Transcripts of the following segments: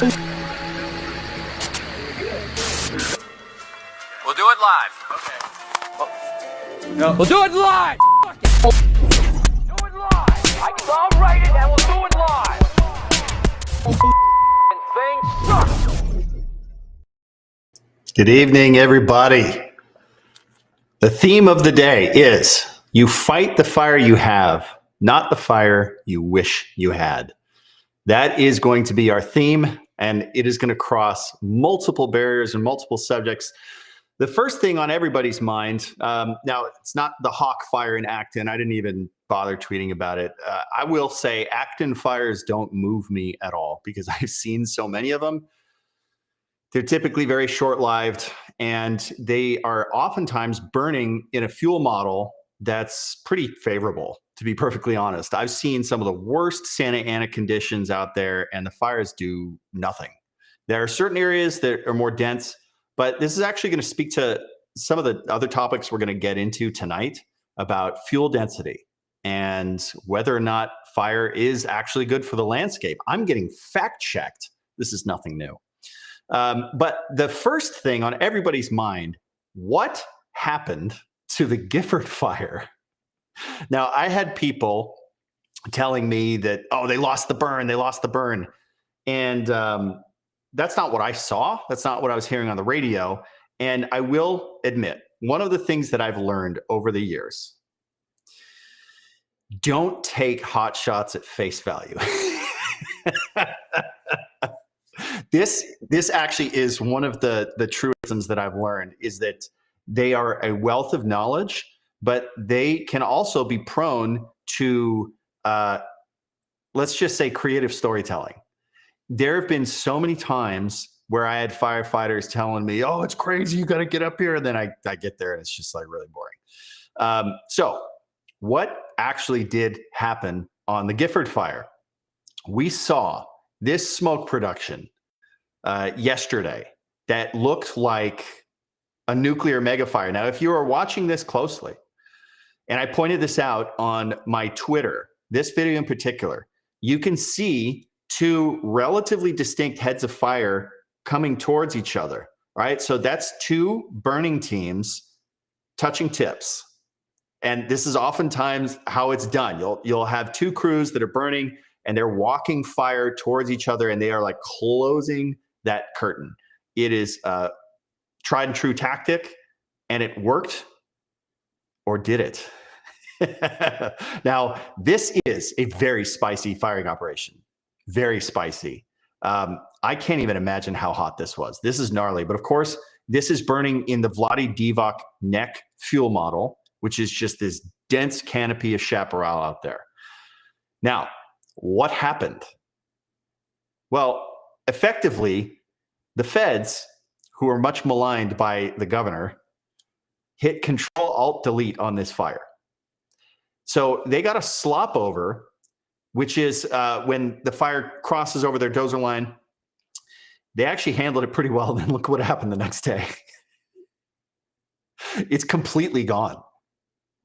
We'll do it live. Okay. No. We'll do it live. Fuck it. Do it live. I'll write it and we'll do it live. And things suck. Good evening, everybody. The theme of the day is you fight the fire you have, not the fire you wish you had. That is going to be our theme, and it is going to cross multiple barriers and multiple subjects. The first thing on everybody's mind, now it's not the Hawk fire in Acton. I didn't even bother tweeting about it. I will say Acton fires don't move me at all because I've seen so many of them. They're typically very short-lived, and they are oftentimes burning in a fuel model that's pretty favorable, to be perfectly honest. I've seen some of the worst Santa Ana conditions out there, and the fires do nothing. There are certain areas that are more dense, but this is actually going to speak to some of the other topics we're going to get into tonight about fuel density and whether or not fire is actually good for the landscape. I'm getting fact-checked. This is nothing new. But the first thing on everybody's mind, what happened to the Gifford Fire? Now, I had people telling me that, oh, they lost the burn, they lost the burn. And that's not what I saw. That's not what I was hearing on the radio. And I will admit, one of the things that I've learned over the years, don't take hot shots at face value. This actually is one of the truisms that I've learned, is that they are a wealth of knowledge, but they can also be prone to, let's just say, creative storytelling. There have been so many times where I had firefighters telling me, oh, it's crazy, you got to get up here. And then I get there and it's just like really boring. So what actually did happen on the Gifford Fire? We saw this smoke production yesterday that looked like a nuclear megafire. Now, if you are watching this closely, and I pointed this out on my Twitter, this video in particular, you can see two relatively distinct heads of fire coming towards each other, right? So that's two burning teams touching tips. And this is oftentimes how it's done. You'll have two crews that are burning and they're walking fire towards each other, and they are like closing that curtain. It is a tried and true tactic, and it worked, or did it? Now, this is a very spicy firing operation. Very spicy. I can't even imagine how hot this was. This is gnarly, but of course, this is burning in the Vladi Divac neck fuel model, which is just this dense canopy of chaparral out there. Now, what happened? Well, effectively, the feds, who are much maligned by the governor, hit Control-Alt-Delete on this fire. So they got a slop over, which is when the fire crosses over their dozer line. They actually handled it pretty well. Then look what happened the next day. It's completely gone.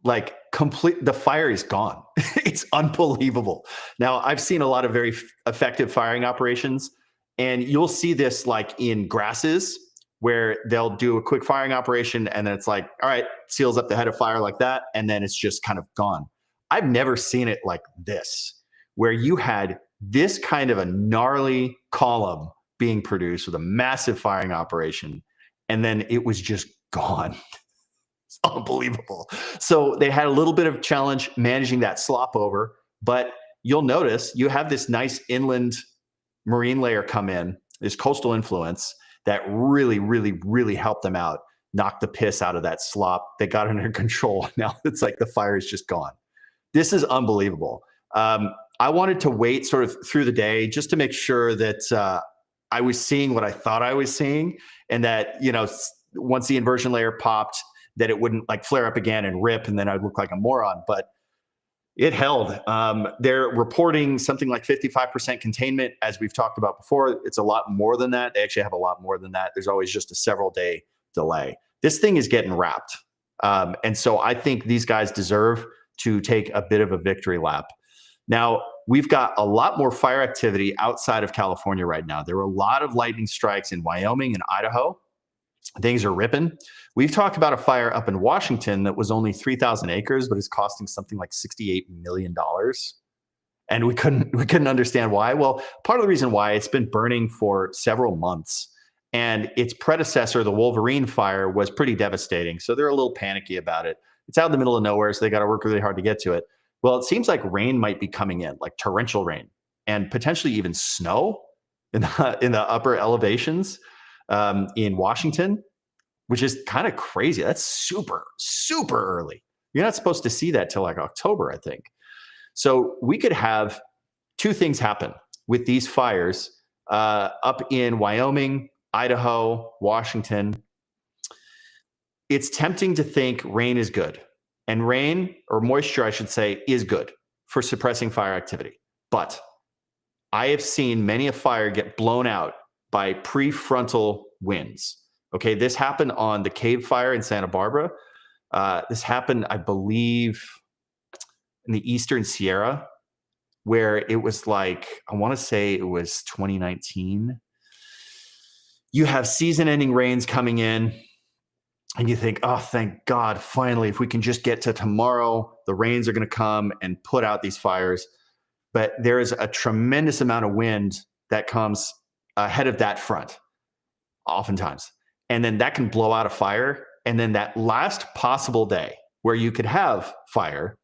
Like the fire is gone. It's unbelievable. Now, I've seen a lot of very effective firing operations, and you'll see this like in grasses where they'll do a quick firing operation and then it's like, all right, seals up the head of fire like that, and then it's just kind of gone. I've never seen it like this, where you had this kind of a gnarly column being produced with a massive firing operation, and then it was just gone. It's unbelievable. So they had a little bit of challenge managing that slop over, but you'll notice you have this nice inland marine layer come in, this coastal influence that really, really, really helped them out, knocked the piss out of that slop. They got it under control. Now it's like the fire is just gone. This is unbelievable. I wanted to wait sort of through the day just to make sure that I was seeing what I thought I was seeing, and that, you know, once the inversion layer popped, that it wouldn't like flare up again and rip, and then I'd look like a moron. But it held. They're reporting something like 55% containment, as we've talked about before. It's a lot more than that. They actually have a lot more than that. There's always just a several-day delay. This thing is getting wrapped. And so I think these guys deserve to take a bit of a victory lap. Now, we've got a lot more fire activity outside of California right now. There were a lot of lightning strikes in Wyoming and Idaho. Things are ripping. We've talked about a fire up in Washington that was only 3,000 acres, but is costing something like $68 million. And we couldn't understand why. Well, part of the reason why, it's been burning for several months. And its predecessor, the Wolverine fire, was pretty devastating. So they're a little panicky about it. It's out in the middle of nowhere, so they got to work really hard to get to it. Well, it seems like rain might be coming in, like torrential rain, and potentially even snow in the upper elevations in Washington, which is kind of crazy. That's super, super early. You're not supposed to see that till like October, I think. So we could have two things happen with these fires up in Wyoming, Idaho, Washington. It's tempting to think rain is good. And rain, or moisture, I should say, is good for suppressing fire activity. But I have seen many a fire get blown out by prefrontal winds. Okay, this happened on the Cave Fire in Santa Barbara. This happened, I believe, in the Eastern Sierra, where it was like, I want to say it was 2019. You have season-ending rains coming in, and you think, oh, thank God, finally, if we can just get to tomorrow, the rains are going to come and put out these fires. But there is a tremendous amount of wind that comes ahead of that front, oftentimes. And then that can blow out a fire. And then that last possible day where you could have fire,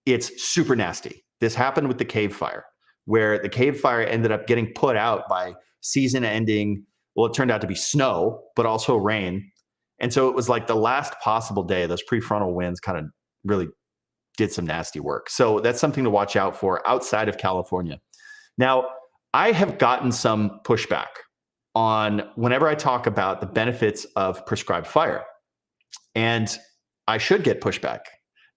it's super nasty. This happened with the Cave Fire, where the Cave Fire ended up getting put out by season-ending, well, it turned out to be snow, but also rain. And so it was like the last possible day, those prefrontal winds kind of really did some nasty work. So that's something to watch out for outside of California. Now, I have gotten some pushback on whenever I talk about the benefits of prescribed fire. And I should get pushback.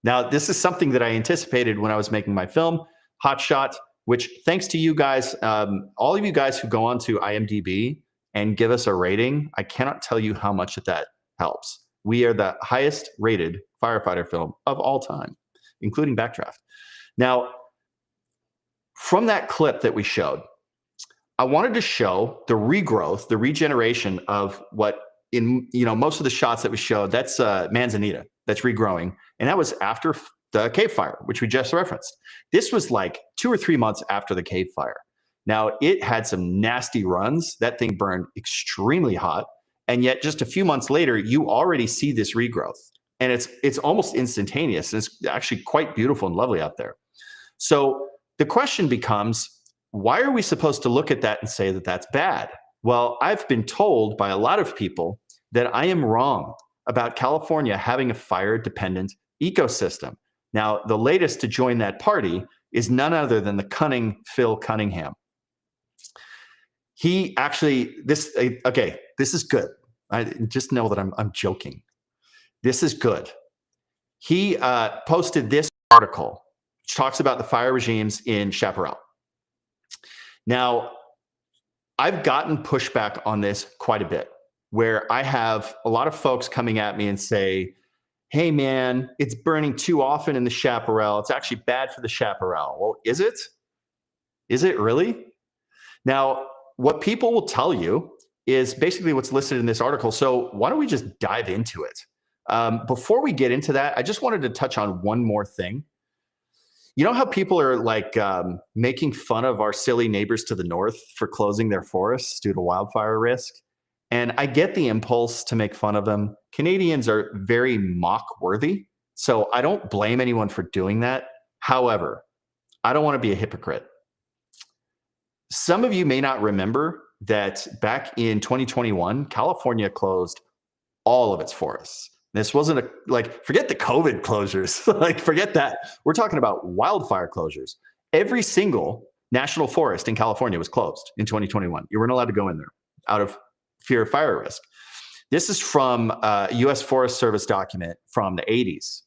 Now, this is something that I anticipated when I was making my film, Hot Shot, which thanks to you guys, all of you guys who go on to IMDb and give us a rating, I cannot tell you how much that helps. We are the highest rated firefighter film of all time, including Backdraft. Now, from that clip that we showed, I wanted to show the regrowth, the regeneration of what in most of the shots that we showed, that's Manzanita, that's regrowing. And that was after the Cave Fire, which we just referenced. This was like 2 or 3 months after the Cave Fire. Now, it had some nasty runs. That thing burned extremely hot. And yet just a few months later, you already see this regrowth. And it's almost instantaneous. And it's actually quite beautiful and lovely out there. So the question becomes, why are we supposed to look at that and say that that's bad? Well, I've been told by a lot of people that I am wrong about California having a fire-dependent ecosystem. Now, the latest to join that party is none other than the cunning Phil Cunningham. He actually, this is good. I just know that I'm joking. This is good. He posted this article, which talks about the fire regimes in Chaparral. Now, I've gotten pushback on this quite a bit, where I have a lot of folks coming at me and say, hey, man, it's burning too often in the Chaparral. It's actually bad for the Chaparral. Well, is it? Is it really? Now, what people will tell you is basically what's listed in this article. So why don't we just dive into it? Before we get into that, I just wanted to touch on one more thing. You know how people are like making fun of our silly neighbors to the north for closing their forests due to wildfire risk? And I get the impulse to make fun of them. Canadians are very mock-worthy, so I don't blame anyone for doing that. However, I don't want to be a hypocrite. Some of you may not remember that back in 2021, California closed all of its forests. This wasn't forget the COVID closures, forget that. We're talking about wildfire closures. Every single national forest in California was closed in 2021. You weren't allowed to go in there out of fear of fire risk. This is from a U.S. Forest Service document from the 80s,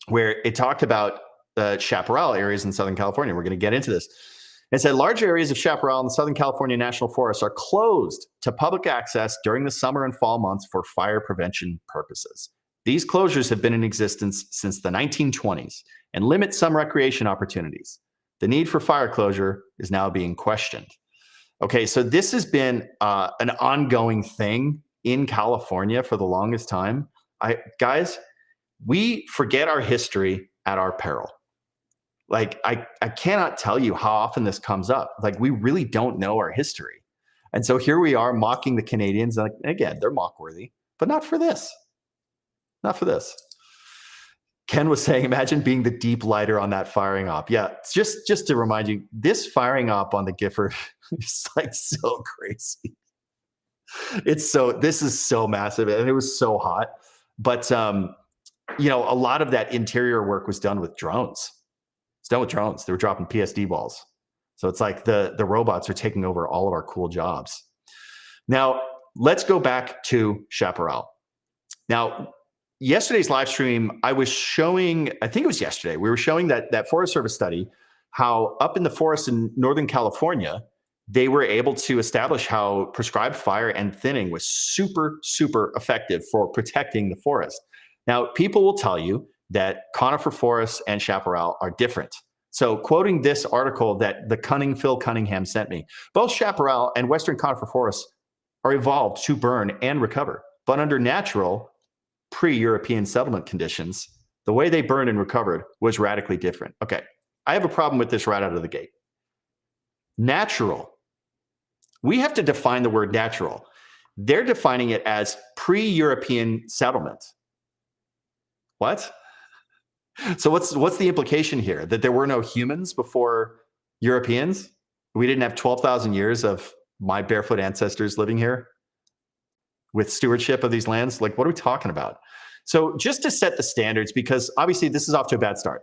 where it talked about the chaparral areas in Southern California. We're going to get into this. It said large areas of chaparral in the Southern California National Forest are closed to public access during the summer and fall months for fire prevention purposes. These closures have been in existence since the 1920s and limit some recreation opportunities. The need for fire closure is now being questioned. Okay, so this has been an ongoing thing in California for the longest time. Guys, we forget our history at our peril. Like, I cannot tell you how often this comes up. Like, we really don't know our history. And so here we are mocking the Canadians. Like, again, they're mock-worthy, but not for this. Not for this. Ken was saying, imagine being the deep lighter on that firing op. Yeah, just to remind you, this firing op on the Gifford is like so crazy. This is so massive, and it was so hot. But you know, a lot of that interior work was done with drones. It's done with drones. They were dropping PSD balls. So it's like the robots are taking over all of our cool jobs. Now, let's go back to Chaparral. Now, yesterday's live stream, I was showing, I think it was yesterday, we were showing that Forest Service study, how up in the forest in Northern California, they were able to establish how prescribed fire and thinning was super, super effective for protecting the forest. Now, people will tell you that conifer forests and chaparral are different. So quoting this article that the Phil Cunningham sent me, both chaparral and western conifer forests are evolved to burn and recover, but under natural pre-European settlement conditions, the way they burned and recovered was radically different. Okay, I have a problem with this right out of the gate. Natural. We have to define the word natural. They're defining it as pre-European settlement. What? So what's the implication here? That there were no humans before Europeans? We didn't have 12,000 years of my barefoot ancestors living here with stewardship of these lands? Like, what are we talking about? So just to set the standards, because obviously this is off to a bad start.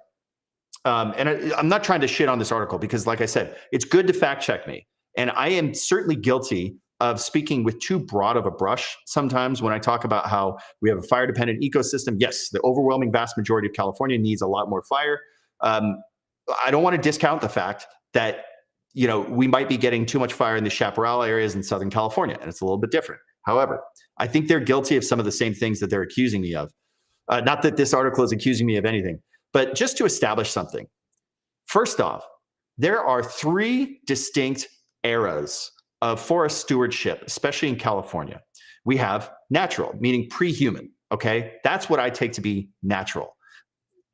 And I'm not trying to shit on this article because, like I said, it's good to fact check me. And I am certainly guilty of speaking with too broad of a brush sometimes when I talk about how we have a fire-dependent ecosystem. Yes, the overwhelming vast majority of California needs a lot more fire. I don't want to discount the fact that, you know, we might be getting too much fire in the chaparral areas in Southern California, and it's a little bit different. However, I think they're guilty of some of the same things that they're accusing me of. Not that this article is accusing me of anything, but just to establish something. First off, there are 3 distinct eras of forest stewardship, especially in California. We have natural, meaning pre-human, okay? That's what I take to be natural.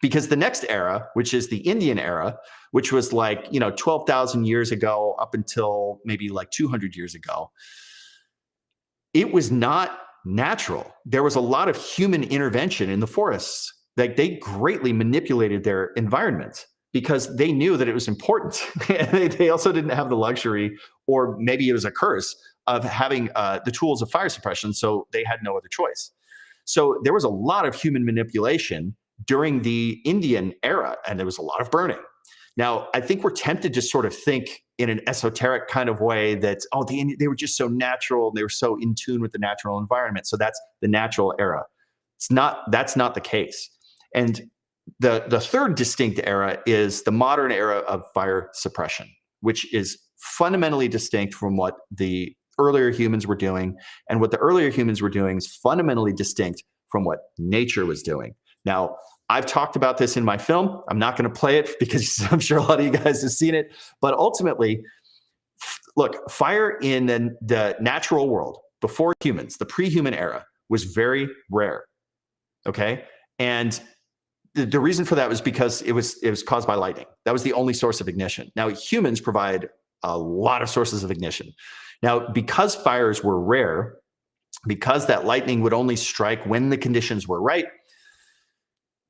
Because the next era, which is the Indian era, which was like, you know, 12,000 years ago up until maybe like 200 years ago, it was not natural. There was a lot of human intervention in the forests. Like, they greatly manipulated their environment because they knew that it was important. They also didn't have the luxury, or maybe it was a curse, of having the tools of fire suppression, so they had no other choice. So there was a lot of human manipulation during the Indian era, and there was a lot of burning. Now, I think we're tempted to sort of think in an esoteric kind of way that, oh, they were just so natural, they were so in tune with the natural environment, so that's the natural era. That's not the case. And the third distinct era is the modern era of fire suppression, which is fundamentally distinct from what the earlier humans were doing. And what the earlier humans were doing is fundamentally distinct from what nature was doing. Now, I've talked about this in my film. I'm not going to play it because I'm sure a lot of you guys have seen it. But ultimately, look, fire in the natural world before humans, the pre-human era, was very rare. Okay? And the reason for that was because it was caused by lightning. That was the only source of ignition. Now, humans provide a lot of sources of ignition. Now, because fires were rare, because that lightning would only strike when the conditions were right,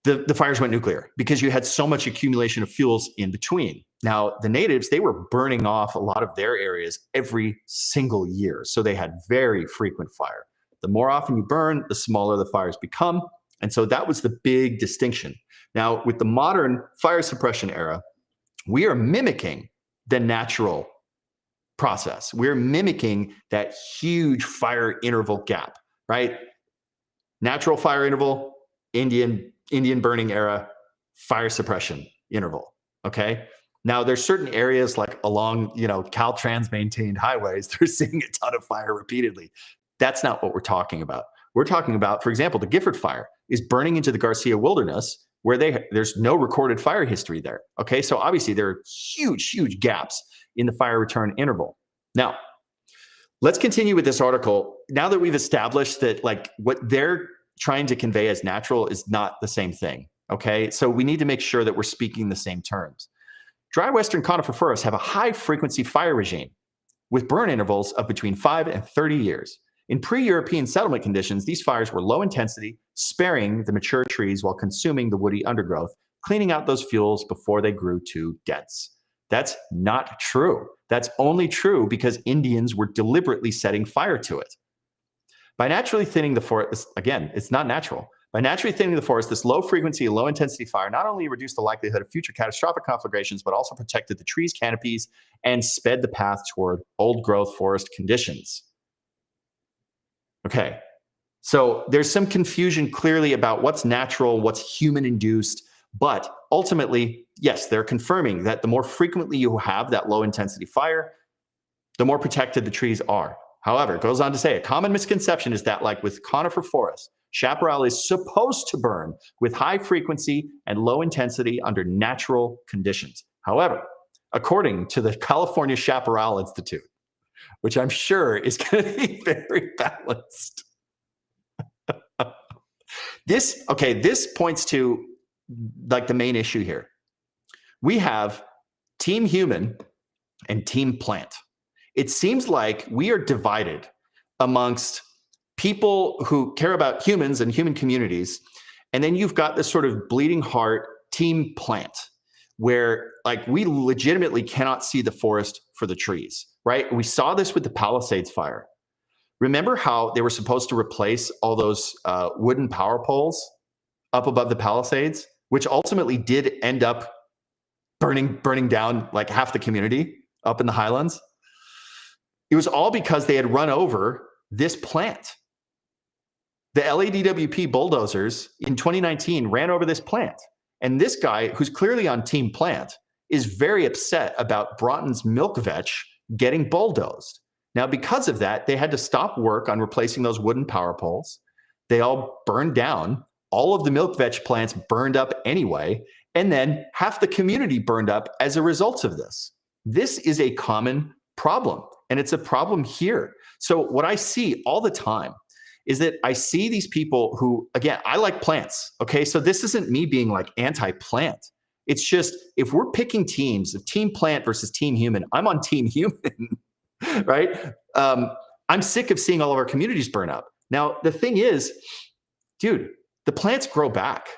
the fires went nuclear because you had so much accumulation of fuels in between. Now, the natives, they were burning off a lot of their areas every single year. So they had very frequent fire. The more often you burn, the smaller the fires become. And so that was the big distinction. Now, with the modern fire suppression era, we are mimicking the natural process. We're mimicking that huge fire interval gap, right? Natural fire interval, Indian burning era, fire suppression interval, okay? Now, there's certain areas like along, Caltrans maintained highways, they're seeing a ton of fire repeatedly. That's not what we're talking about. We're talking about, for example, the Gifford Fire is burning into the Garcia Wilderness where there's no recorded fire history there. Okay, so obviously there are huge gaps in the fire return interval. Now, let's continue with this article. Now that we've established that like what they're trying to convey as natural is not the same thing. Okay, so we need to make sure that we're speaking the same terms. Dry western conifer forests have a high frequency fire regime with burn intervals of between 5 and 30 years. In pre-European settlement conditions, these fires were low intensity, sparing the mature trees while consuming the woody undergrowth, cleaning out those fuels before they grew too dense. That's not true. That's only true because Indians were deliberately setting fire to it. By naturally thinning the forest, again, it's not natural. By naturally thinning the forest, this low frequency, low intensity fire not only reduced the likelihood of future catastrophic conflagrations, but also protected the trees' canopies and sped the path toward old growth forest conditions. Okay, so there's some confusion clearly about what's natural, what's human induced, but ultimately, yes, they're confirming that the more frequently you have that low intensity fire, the more protected the trees are. However, it goes on to say a common misconception is that, like with conifer forests, chaparral is supposed to burn with high frequency and low intensity under natural conditions. However, according to the California Chaparral Institute, which I'm sure is going to be very balanced. This points to like the main issue here. We have team human and team plant. It seems like we are divided amongst people who care about humans and human communities. And then you've got this sort of bleeding heart team plant where like we legitimately cannot see the forest for the trees, right? We saw this with the Palisades fire. Remember how they were supposed to replace all those wooden power poles up above the Palisades, which ultimately did end up burning down like half the community up in the highlands? It was all because they had run over this plant. The LADWP bulldozers in 2019 ran over this plant. And this guy, who's clearly on team plant, is very upset about Broughton's milk vetch getting bulldozed. Now, because of that, they had to stop work on replacing those wooden power poles. They all burned down. All of the milk vetch plants burned up anyway. And then half the community burned up as a result of this. This is a common problem. And it's a problem here. So what I see all the time is that I see these people who, again, I like plants. Okay. So this isn't me being like anti-plant. It's just, if we're picking teams of team plant versus team human, I'm on team human, right? I'm sick of seeing all of our communities burn up. Now, the thing is, dude, the plants grow back.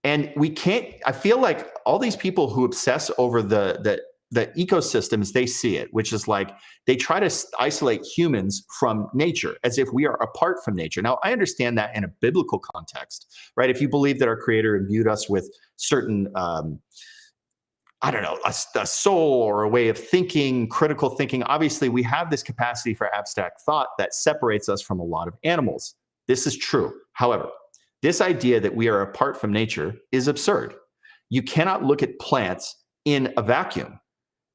And we can't, I feel like all these people who obsess over the ecosystems, they see it, which is like they try to isolate humans from nature as if we are apart from nature. Now, I understand that in a biblical context, right? If you believe that our creator imbued us with certain, I don't know, a soul or a way of thinking, critical thinking, obviously we have this capacity for abstract thought that separates us from a lot of animals. This is true. However, this idea that we are apart from nature is absurd. You cannot look at plants in a vacuum.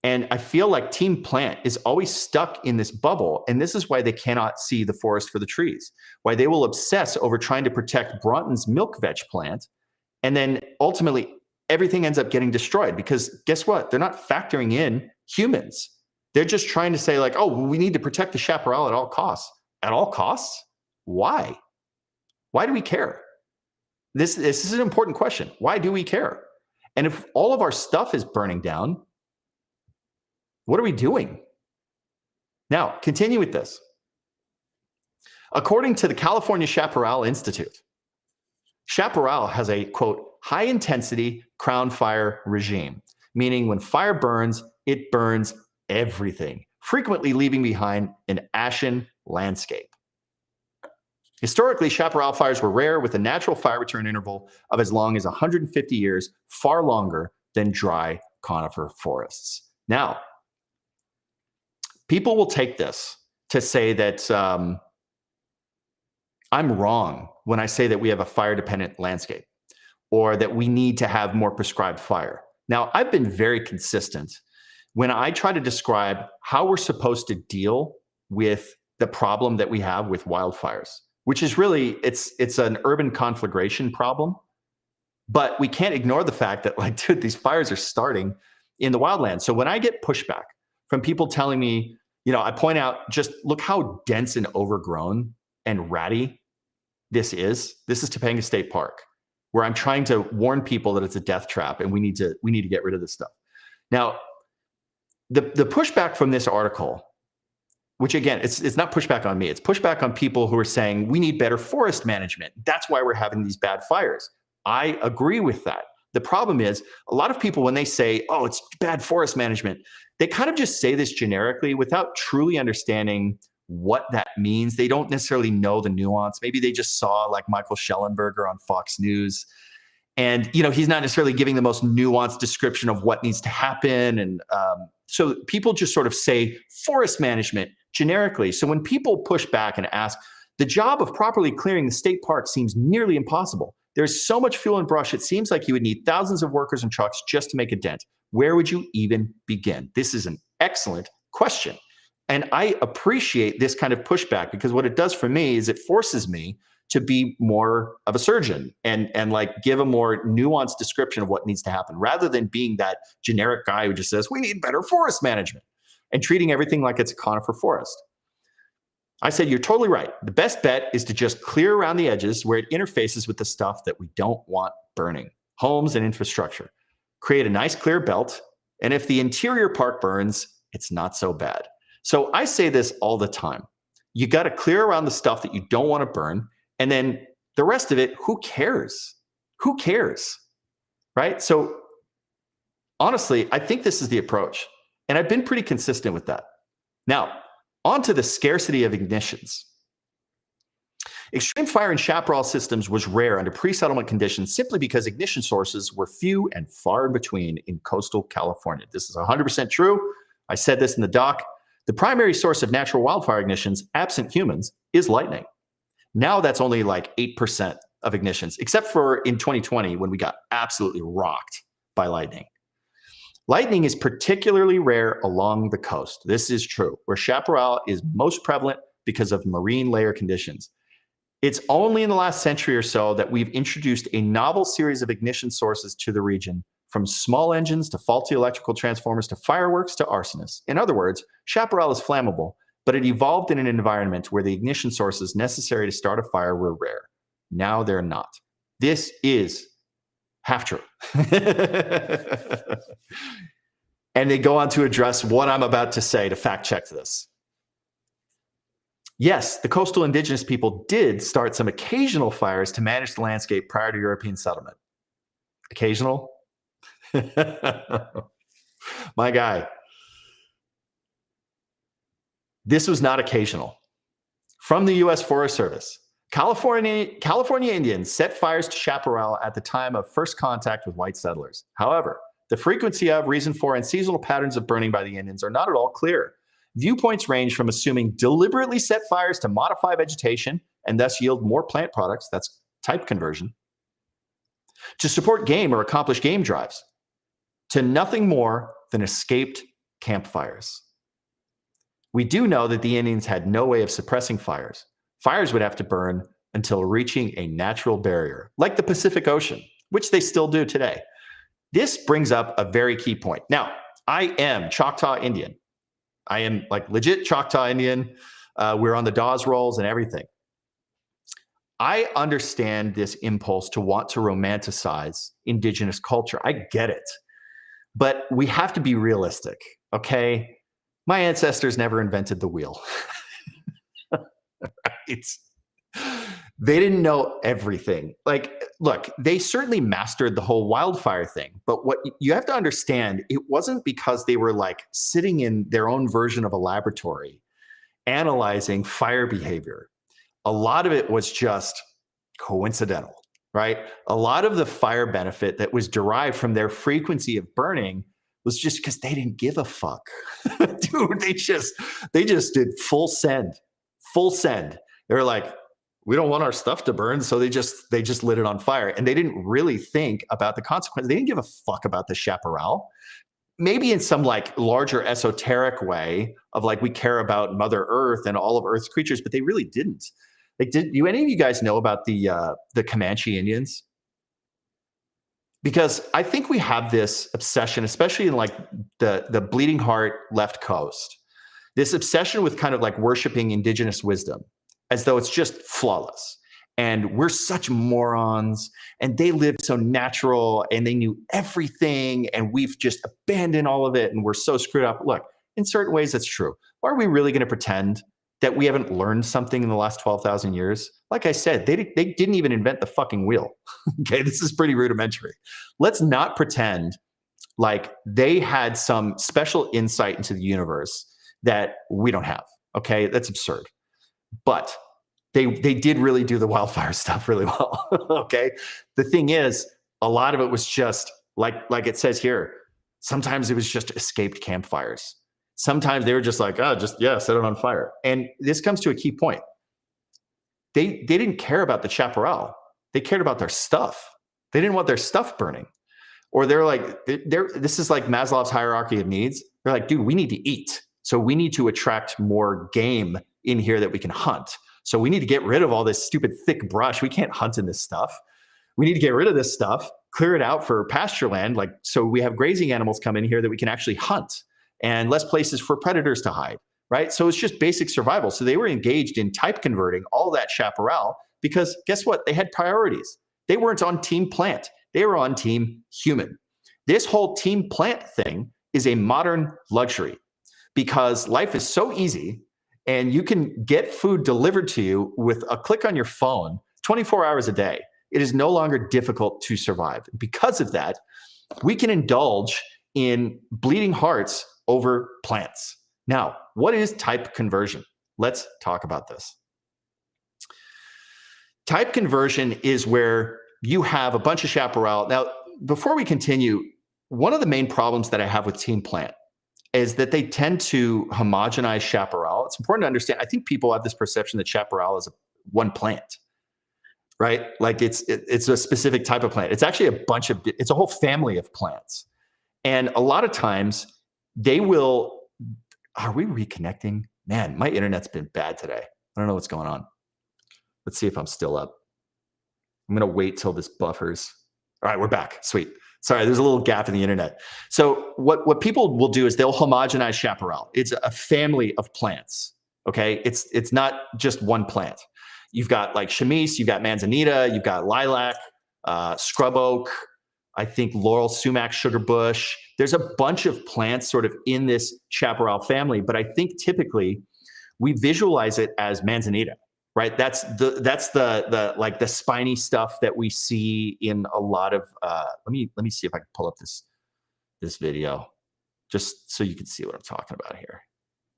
And I feel like team plant is always stuck in this bubble. And this is why they cannot see the forest for the trees, why they will obsess over trying to protect Broughton's milk vetch plant. And then ultimately everything ends up getting destroyed because guess what? They're not factoring in humans. They're just trying to say like, oh, we need to protect the chaparral at all costs. At all costs? Why? Why do we care? This is an important question. Why do we care? And if all of our stuff is burning down, what are we doing? Now, continue with this. According to the California Chaparral Institute, chaparral has a, quote, high intensity crown fire regime, meaning when fire burns, it burns everything, frequently leaving behind an ashen landscape. Historically, chaparral fires were rare with a natural fire return interval of as long as 150 years, far longer than dry conifer forests. Now, people will take this to say that I'm wrong when I say that we have a fire-dependent landscape or that we need to have more prescribed fire. Now, I've been very consistent when I try to describe how we're supposed to deal with the problem that we have with wildfires, which is really, it's an urban conflagration problem. But we can't ignore the fact that, like, dude, these fires are starting in the wildlands. So when I get pushback from people telling me, I point out, just look how dense and overgrown and ratty this is. This is Topanga State Park, where I'm trying to warn people that it's a death trap and we need to get rid of this stuff. Now, the pushback from this article, which again, it's not pushback on me, it's pushback on people who are saying we need better forest management. That's why we're having these bad fires. I agree with that. The problem is a lot of people, when they say, oh, it's bad forest management, they kind of just say this generically without truly understanding what that means. They don't necessarily know the nuance. Maybe they just saw like Michael Schellenberger on Fox News. And, he's not necessarily giving the most nuanced description of what needs to happen. And so people just sort of say forest management generically. So when people push back and ask, the job of properly clearing the state park seems nearly impossible. There's so much fuel and brush, it seems like you would need thousands of workers and trucks just to make a dent. Where would you even begin? This is an excellent question. And I appreciate this kind of pushback because what it does for me is it forces me to be more of a surgeon and like give a more nuanced description of what needs to happen rather than being that generic guy who just says, we need better forest management and treating everything like it's a conifer forest. I said, you're totally right. The best bet is to just clear around the edges where it interfaces with the stuff that we don't want burning, homes and infrastructure. Create a nice clear belt. And if the interior park burns, it's not so bad. So I say this all the time. You got to clear around the stuff that you don't want to burn. And then the rest of it, who cares? Who cares? Right? So honestly, I think this is the approach. And I've been pretty consistent with that. Now, on to the scarcity of ignitions. Extreme fire in chaparral systems was rare under pre-settlement conditions simply because ignition sources were few and far in between in coastal California. This is 100% true. I said this in the doc. The primary source of natural wildfire ignitions, absent humans, is lightning. Now that's only like 8% of ignitions, except for in 2020 when we got absolutely rocked by lightning. Lightning is particularly rare along the coast. This is true, where chaparral is most prevalent because of marine layer conditions. It's only in the last century or so that we've introduced a novel series of ignition sources to the region, from small engines to faulty electrical transformers to fireworks to arsonists. In other words, chaparral is flammable, but it evolved in an environment where the ignition sources necessary to start a fire were rare. Now they're not. This is half true. And they go on to address what I'm about to say to fact check this. Yes, the coastal indigenous people did start some occasional fires to manage the landscape prior to European settlement. Occasional? My guy. This was not occasional. From the U.S. Forest Service, California Indians set fires to chaparral at the time of first contact with white settlers. However, the frequency of, reason for, and seasonal patterns of burning by the Indians are not at all clear. Viewpoints range from assuming deliberately set fires to modify vegetation and thus yield more plant products, that's type conversion, to support game or accomplish game drives, to nothing more than escaped campfires. We do know that the Indians had no way of suppressing fires. Fires would have to burn until reaching a natural barrier, like the Pacific Ocean, which they still do today. This brings up a very key point. Now, I am Choctaw Indian. I am like legit Choctaw Indian. We're on the Dawes rolls and everything. I understand this impulse to want to romanticize indigenous culture. I get it. But we have to be realistic, okay? My ancestors never invented the wheel. Right? They didn't know everything. Like, look, they certainly mastered the whole wildfire thing. But what you have to understand, it wasn't because they were like sitting in their own version of a laboratory analyzing fire behavior. A lot of it was just coincidental, right? A lot of the fire benefit that was derived from their frequency of burning was just because they didn't give a fuck. Dude, they just did full send. They were like, we don't want our stuff to burn, so they just lit it on fire. And they didn't really think about the consequences. They didn't give a fuck about the chaparral. Maybe in some like larger esoteric way of like, we care about Mother Earth and all of Earth's creatures, but they really didn't. Like, do any of you guys know about the Comanche Indians? because I think we have this obsession, especially in like the bleeding heart left coast, this obsession with kind of like worshiping indigenous wisdom as though it's just flawless. And we're such morons, and they lived so natural and they knew everything, and we've just abandoned all of it and we're so screwed up. Look, in certain ways, that's true. Why are we really going to pretend that we haven't learned something in the last 12,000 years? Like I said, they didn't even invent the fucking wheel. Okay, this is pretty rudimentary. Let's not pretend like they had some special insight into the universe that we don't have. Okay, that's absurd. But they did really do the wildfire stuff really well. Okay, the thing is, a lot of it was just like it says here. Sometimes it was just escaped campfires. Sometimes they were just like, oh, just set it on fire. And this comes to a key point. They didn't care about the chaparral. They cared about their stuff. They didn't want their stuff burning. Or they're like, this is like Maslow's hierarchy of needs. They're like, dude, we need to eat. So we need to attract more game in here that we can hunt. So we need to get rid of all this stupid thick brush. We can't hunt in this stuff. We need to get rid of this stuff, clear it out for pasture land. Like, so we have grazing animals come in here that we can actually hunt, and less places for predators to hide, right? So it's just basic survival. So they were engaged in type converting all that chaparral because guess what? They had priorities. They weren't on team plant. They were on team human. This whole team plant thing is a modern luxury because life is so easy and you can get food delivered to you with a click on your phone 24 hours a day. It is no longer difficult to survive. Because of that, we can indulge in bleeding hearts over plants. Now, what is type conversion? Let's talk about this. Type conversion is where you have a bunch of chaparral. Now, before we continue, one of the main problems that I have with team plant is that they tend to homogenize chaparral. It's important to understand. I think people have this perception that chaparral is one plant, right? Like it's a specific type of plant. It's actually it's a whole family of plants. And a lot of times they will, are we reconnecting? Man, my internet's been bad today. I don't know what's going on. Let's see if I'm still up. I'm going to wait till this buffers. All right, we're back. Sweet. Sorry, there's a little gap in the internet. So what people will do is they'll homogenize chaparral. It's a family of plants, okay? It's not just one plant. You've got like chamise, you've got manzanita, you've got lilac, scrub oak, I think laurel, sumac, sugar bush. There's a bunch of plants sort of in this chaparral family, but I think typically we visualize it as manzanita, right? That's the like the spiny stuff that we see in a lot of. Let me see if I can pull up this video, just so you can see what I'm talking about here.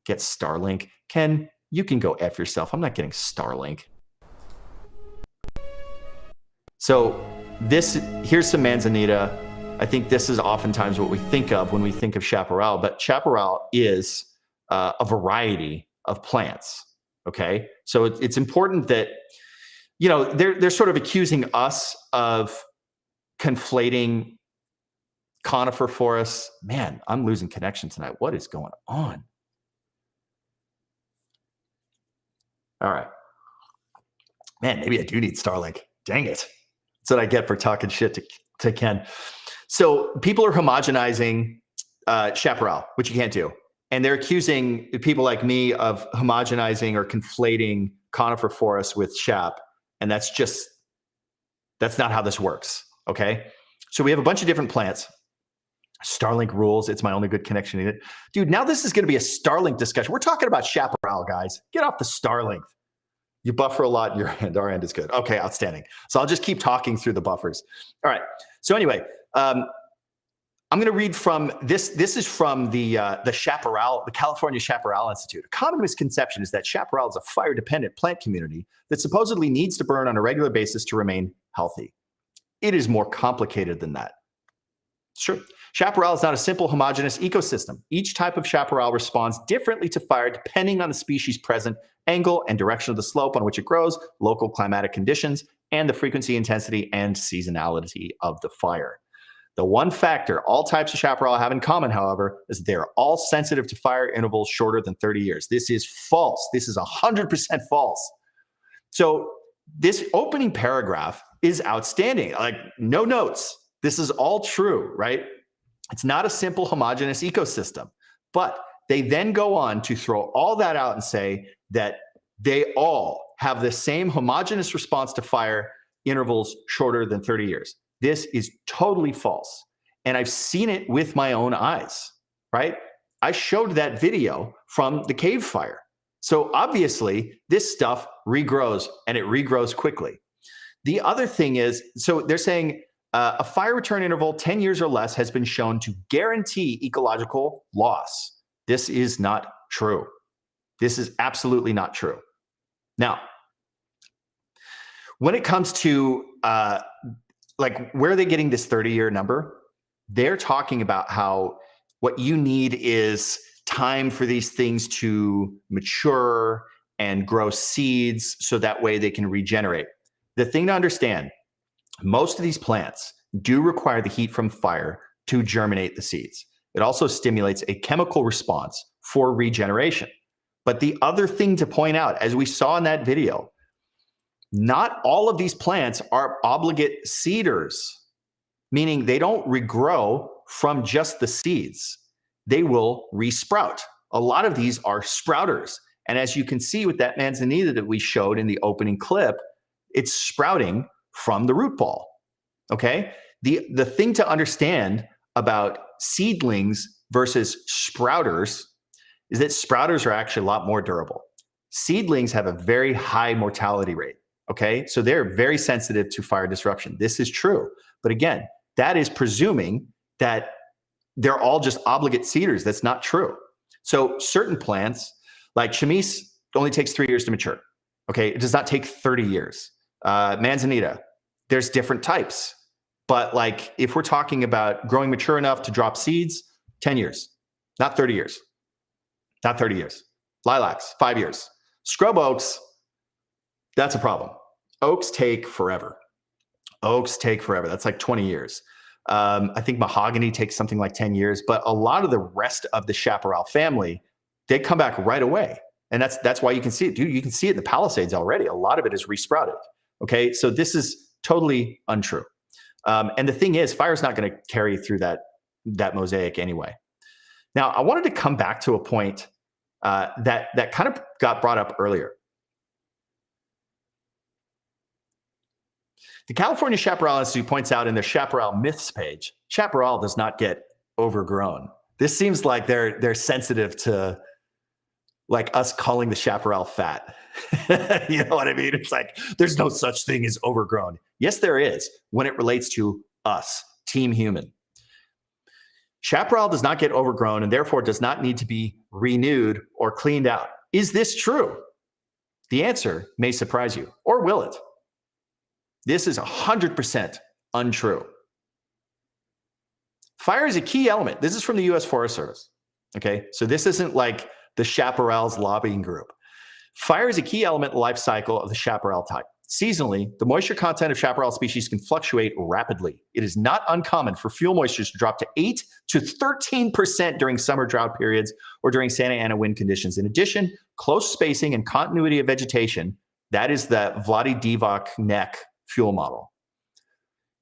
Get Starlink, Ken. You can go F yourself. I'm not getting Starlink. So here's some manzanita. I think this is oftentimes what we think of when we think of chaparral, but chaparral is a variety of plants. Okay, so it's important that, you know, they're sort of accusing us of conflating conifer forests. Man, I'm losing connection tonight. What is going on? All right, man, maybe I do need Starlink. Dang it. That's what I get for talking shit to Ken. So people are homogenizing chaparral, which you can't do. And they're accusing people like me of homogenizing or conflating conifer forests with chap. And that's not how this works, okay? So we have a bunch of different plants. Starlink rules. It's my only good connection in it. Dude, now this is going to be a Starlink discussion. We're talking about chaparral, guys. Get off the Starlink. You buffer a lot in your end. Our end is good. Okay, outstanding. So I'll just keep talking through the buffers. All right. So anyway, I'm going to read from this. This is from the chaparral, the California Chaparral Institute. A common misconception is that chaparral is a fire-dependent plant community that supposedly needs to burn on a regular basis to remain healthy. It is more complicated than that. Sure. Chaparral is not a simple homogeneous ecosystem. Each type of chaparral responds differently to fire depending on the species present, angle and direction of the slope on which it grows, local climatic conditions, and the frequency, intensity, and seasonality of the fire. The one factor all types of chaparral have in common, however, is they're all sensitive to fire intervals shorter than 30 years. This is false. This is 100% false. So this opening paragraph is outstanding. Like, no notes. This is all true, right? It's not a simple homogeneous ecosystem. But they then go on to throw all that out and say that they all have the same homogeneous response to fire intervals shorter than 30 years. This is totally false. And I've seen it with my own eyes, right? I showed that video from the cave fire. So obviously, this stuff regrows, and it regrows quickly. The other thing is, so they're saying a fire return interval 10 years or less has been shown to guarantee ecological loss. This is not true. This is absolutely not true. Now, when it comes to like where are they getting this 30-year number? They're talking about how what you need is time for these things to mature and grow seeds so that way they can regenerate. The thing to understand, most of these plants do require the heat from fire to germinate the seeds. It also stimulates a chemical response for regeneration. But the other thing to point out, as we saw in that video, not all of these plants are obligate seeders, meaning they don't regrow from just the seeds. They will resprout. A lot of these are sprouters. And as you can see with that manzanita that we showed in the opening clip, it's sprouting from the root ball. Okay? The thing to understand about seedlings versus sprouters is that sprouters are actually a lot more durable. Seedlings have a very high mortality rate. Okay? So they're very sensitive to fire disruption. This is true. But again, that is presuming that they're all just obligate seeders. That's not true. So certain plants, like chamise, only takes 3 years to mature. Okay? It does not take 30 years. Manzanita, there's different types. But like if we're talking about growing mature enough to drop seeds, 10 years, not 30 years. Not 30 years. Lilacs, 5 years. Scrub oaks, that's a problem. Oaks take forever. Oaks take forever. That's like 20 years. I think mahogany takes something like 10 years, but a lot of the rest of the chaparral family, they come back right away. And that's why you can see it. Dude, you can see it in the Palisades already. A lot of it is resprouted. Okay, so this is totally untrue. And the thing is, fire's not going to carry through that mosaic anyway. Now, I wanted to come back to a point that kind of got brought up earlier. The California Chaparral Institute points out in their Chaparral Myths page, chaparral does not get overgrown. This seems like they're sensitive to like us calling the chaparral fat. You know what I mean? It's like there's no such thing as overgrown. Yes, there is when it relates to us, Team Human. Chaparral does not get overgrown and therefore does not need to be renewed or cleaned out. Is this true? The answer may surprise you, or will it? This is 100% untrue. Fire is a key element. This is from the U.S. Forest Service. Okay, so this isn't like the chaparral's lobbying group. Fire is a key element in the life cycle of the chaparral type. Seasonally, the moisture content of chaparral species can fluctuate rapidly. It is not uncommon for fuel moistures to drop to 8 to 13% during summer drought periods or during Santa Ana wind conditions. In addition, close spacing and continuity of vegetation, that is the Vladi Divac neck fuel model.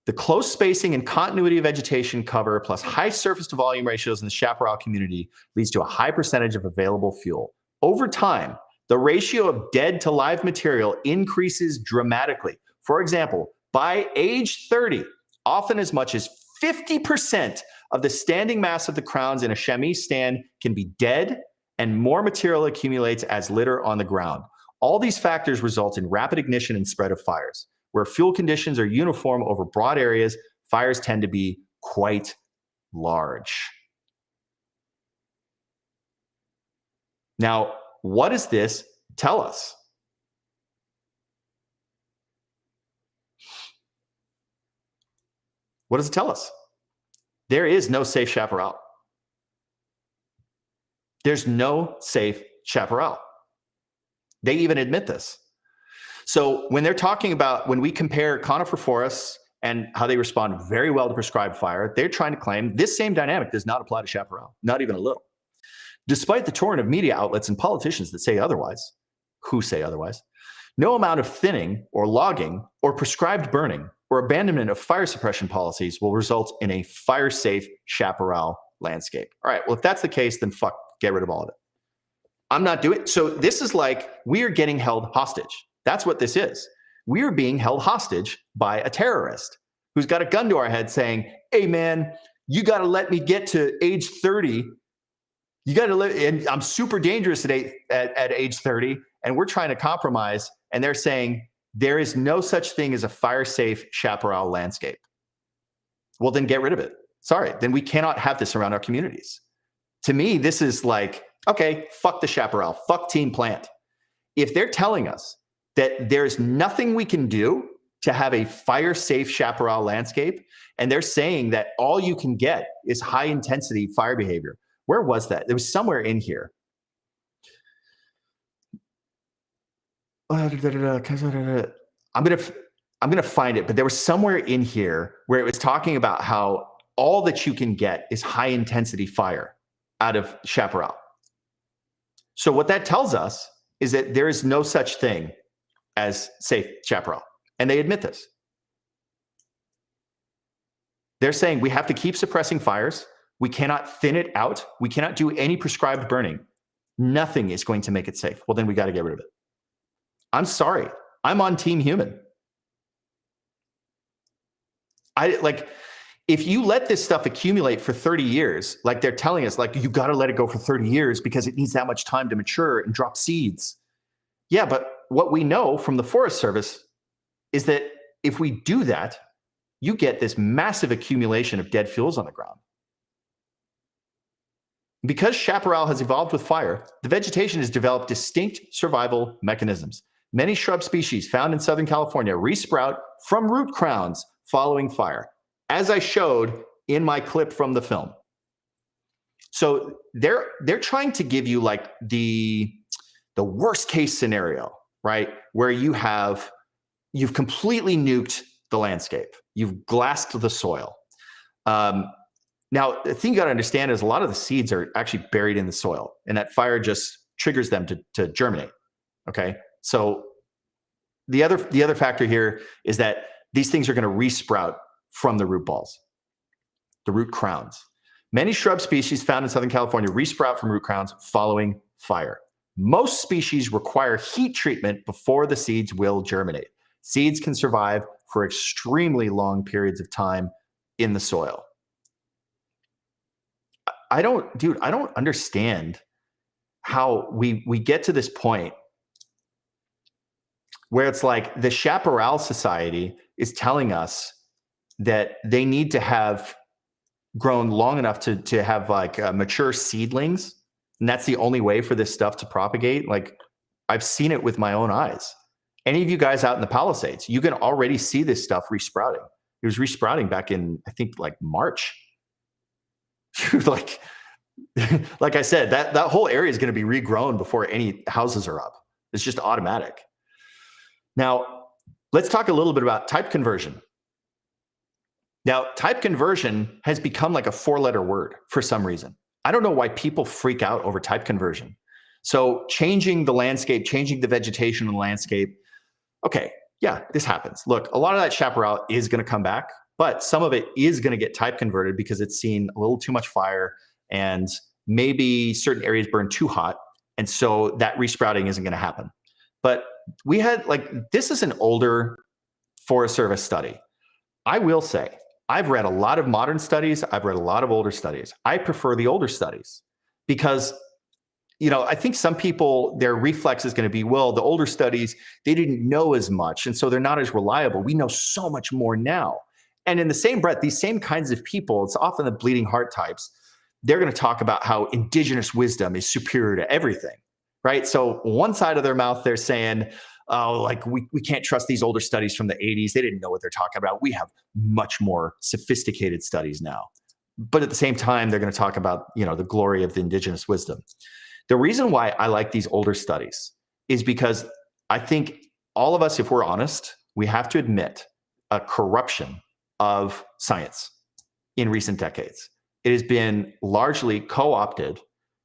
The close spacing and continuity of vegetation cover plus high surface to volume ratios in the chaparral community leads to a high percentage of available fuel. Over time, the ratio of dead to live material increases dramatically. For example, by age 30, often as much as 50% of the standing mass of the crowns in a chamise stand can be dead, and more material accumulates as litter on the ground. All these factors result in rapid ignition and spread of fires. Where fuel conditions are uniform over broad areas, fires tend to be quite large. Now, what does this tell us? What does it tell us? There is no safe chaparral. There's no safe chaparral. They even admit this. So when they're talking about, when we compare conifer forests and how they respond very well to prescribed fire, they're trying to claim this same dynamic does not apply to chaparral, not even a little. Despite the torrent of media outlets and politicians that say otherwise, who say otherwise, No amount of thinning or logging or prescribed burning or abandonment of fire suppression policies will result in a fire-safe chaparral landscape. All right, well, if that's the case, then fuck, get rid of all of it. I'm not doing it. So this is like we are getting held hostage. That's what this is. We are being held hostage by a terrorist who's got a gun to our head saying, hey, man, you got to let me get to age 30. You got to live, and I'm super dangerous today at age 30, and we're trying to compromise. And they're saying there is no such thing as a fire-safe chaparral landscape. Well, then get rid of it. Sorry, then we cannot have this around our communities. To me, this is like, okay, fuck the chaparral, fuck Team Plant. If they're telling us that there's nothing we can do to have a fire-safe chaparral landscape, and they're saying that all you can get is high-intensity fire behavior. Where was that? It was somewhere in here. I'm gonna find it, but there was somewhere in here where it was talking about how all that you can get is high-intensity fire out of chaparral. So what that tells us is that there is no such thing as safe chaparral, and they admit this. They're saying we have to keep suppressing fires. We cannot thin it out. We cannot do any prescribed burning. Nothing is going to make it safe. Well, then we got to get rid of it. I'm sorry. I'm on Team Human. If you let this stuff accumulate for 30 years, like they're telling us, like you got to let it go for 30 years because it needs that much time to mature and drop seeds. Yeah, but what we know from the Forest Service is that if we do that, you get this massive accumulation of dead fuels on the ground. Because chaparral has evolved with fire, the vegetation has developed distinct survival mechanisms. Many shrub species found in Southern California resprout from root crowns following fire, as I showed in my clip from the film. So they're trying to give you like the worst case scenario, right? Where you've completely nuked the landscape. You've glassed the soil. Now, the thing you got to understand is a lot of the seeds are actually buried in the soil, and that fire just triggers them to germinate. Okay, so the other factor here is that these things are going to resprout from the root balls, the root crowns. Many shrub species found in Southern California resprout from root crowns following fire. Most species require heat treatment before the seeds will germinate. Seeds can survive for extremely long periods of time in the soil. I don't understand how we get to this point where it's like the Chaparral Society is telling us that they need to have grown long enough to have like mature seedlings, and that's the only way for this stuff to propagate. Like I've seen it with my own eyes. Any of you guys out in the Palisades, you can already see this stuff resprouting. It was resprouting back in, I think, like March. like I said, that whole area is going to be regrown before any houses are up. It's just automatic. Now, let's talk a little bit about type conversion. Now, type conversion has become like a 4-letter word for some reason. I don't know why people freak out over type conversion. So changing the landscape, changing the vegetation in the landscape. Okay, yeah, this happens. Look, a lot of that chaparral is going to come back, but some of it is going to get type converted because it's seen a little too much fire and maybe certain areas burn too hot. And so that resprouting isn't going to happen. But we had this is an older Forest Service study. I will say, I've read a lot of modern studies. I've read a lot of older studies. I prefer the older studies because, I think some people, their reflex is going to be, well, the older studies, they didn't know as much. And so they're not as reliable. We know so much more now. And in the same breath, these same kinds of people, it's often the bleeding heart types, they're going to talk about how indigenous wisdom is superior to everything, right? So one side of their mouth, they're saying, oh, we can't trust these older studies from the 80s. They didn't know what they're talking about. We have much more sophisticated studies now. But at the same time, they're going to talk about, the glory of the indigenous wisdom. The reason why I like these older studies is because I think all of us, if we're honest, we have to admit a corruption of science in recent decades. It has been largely co-opted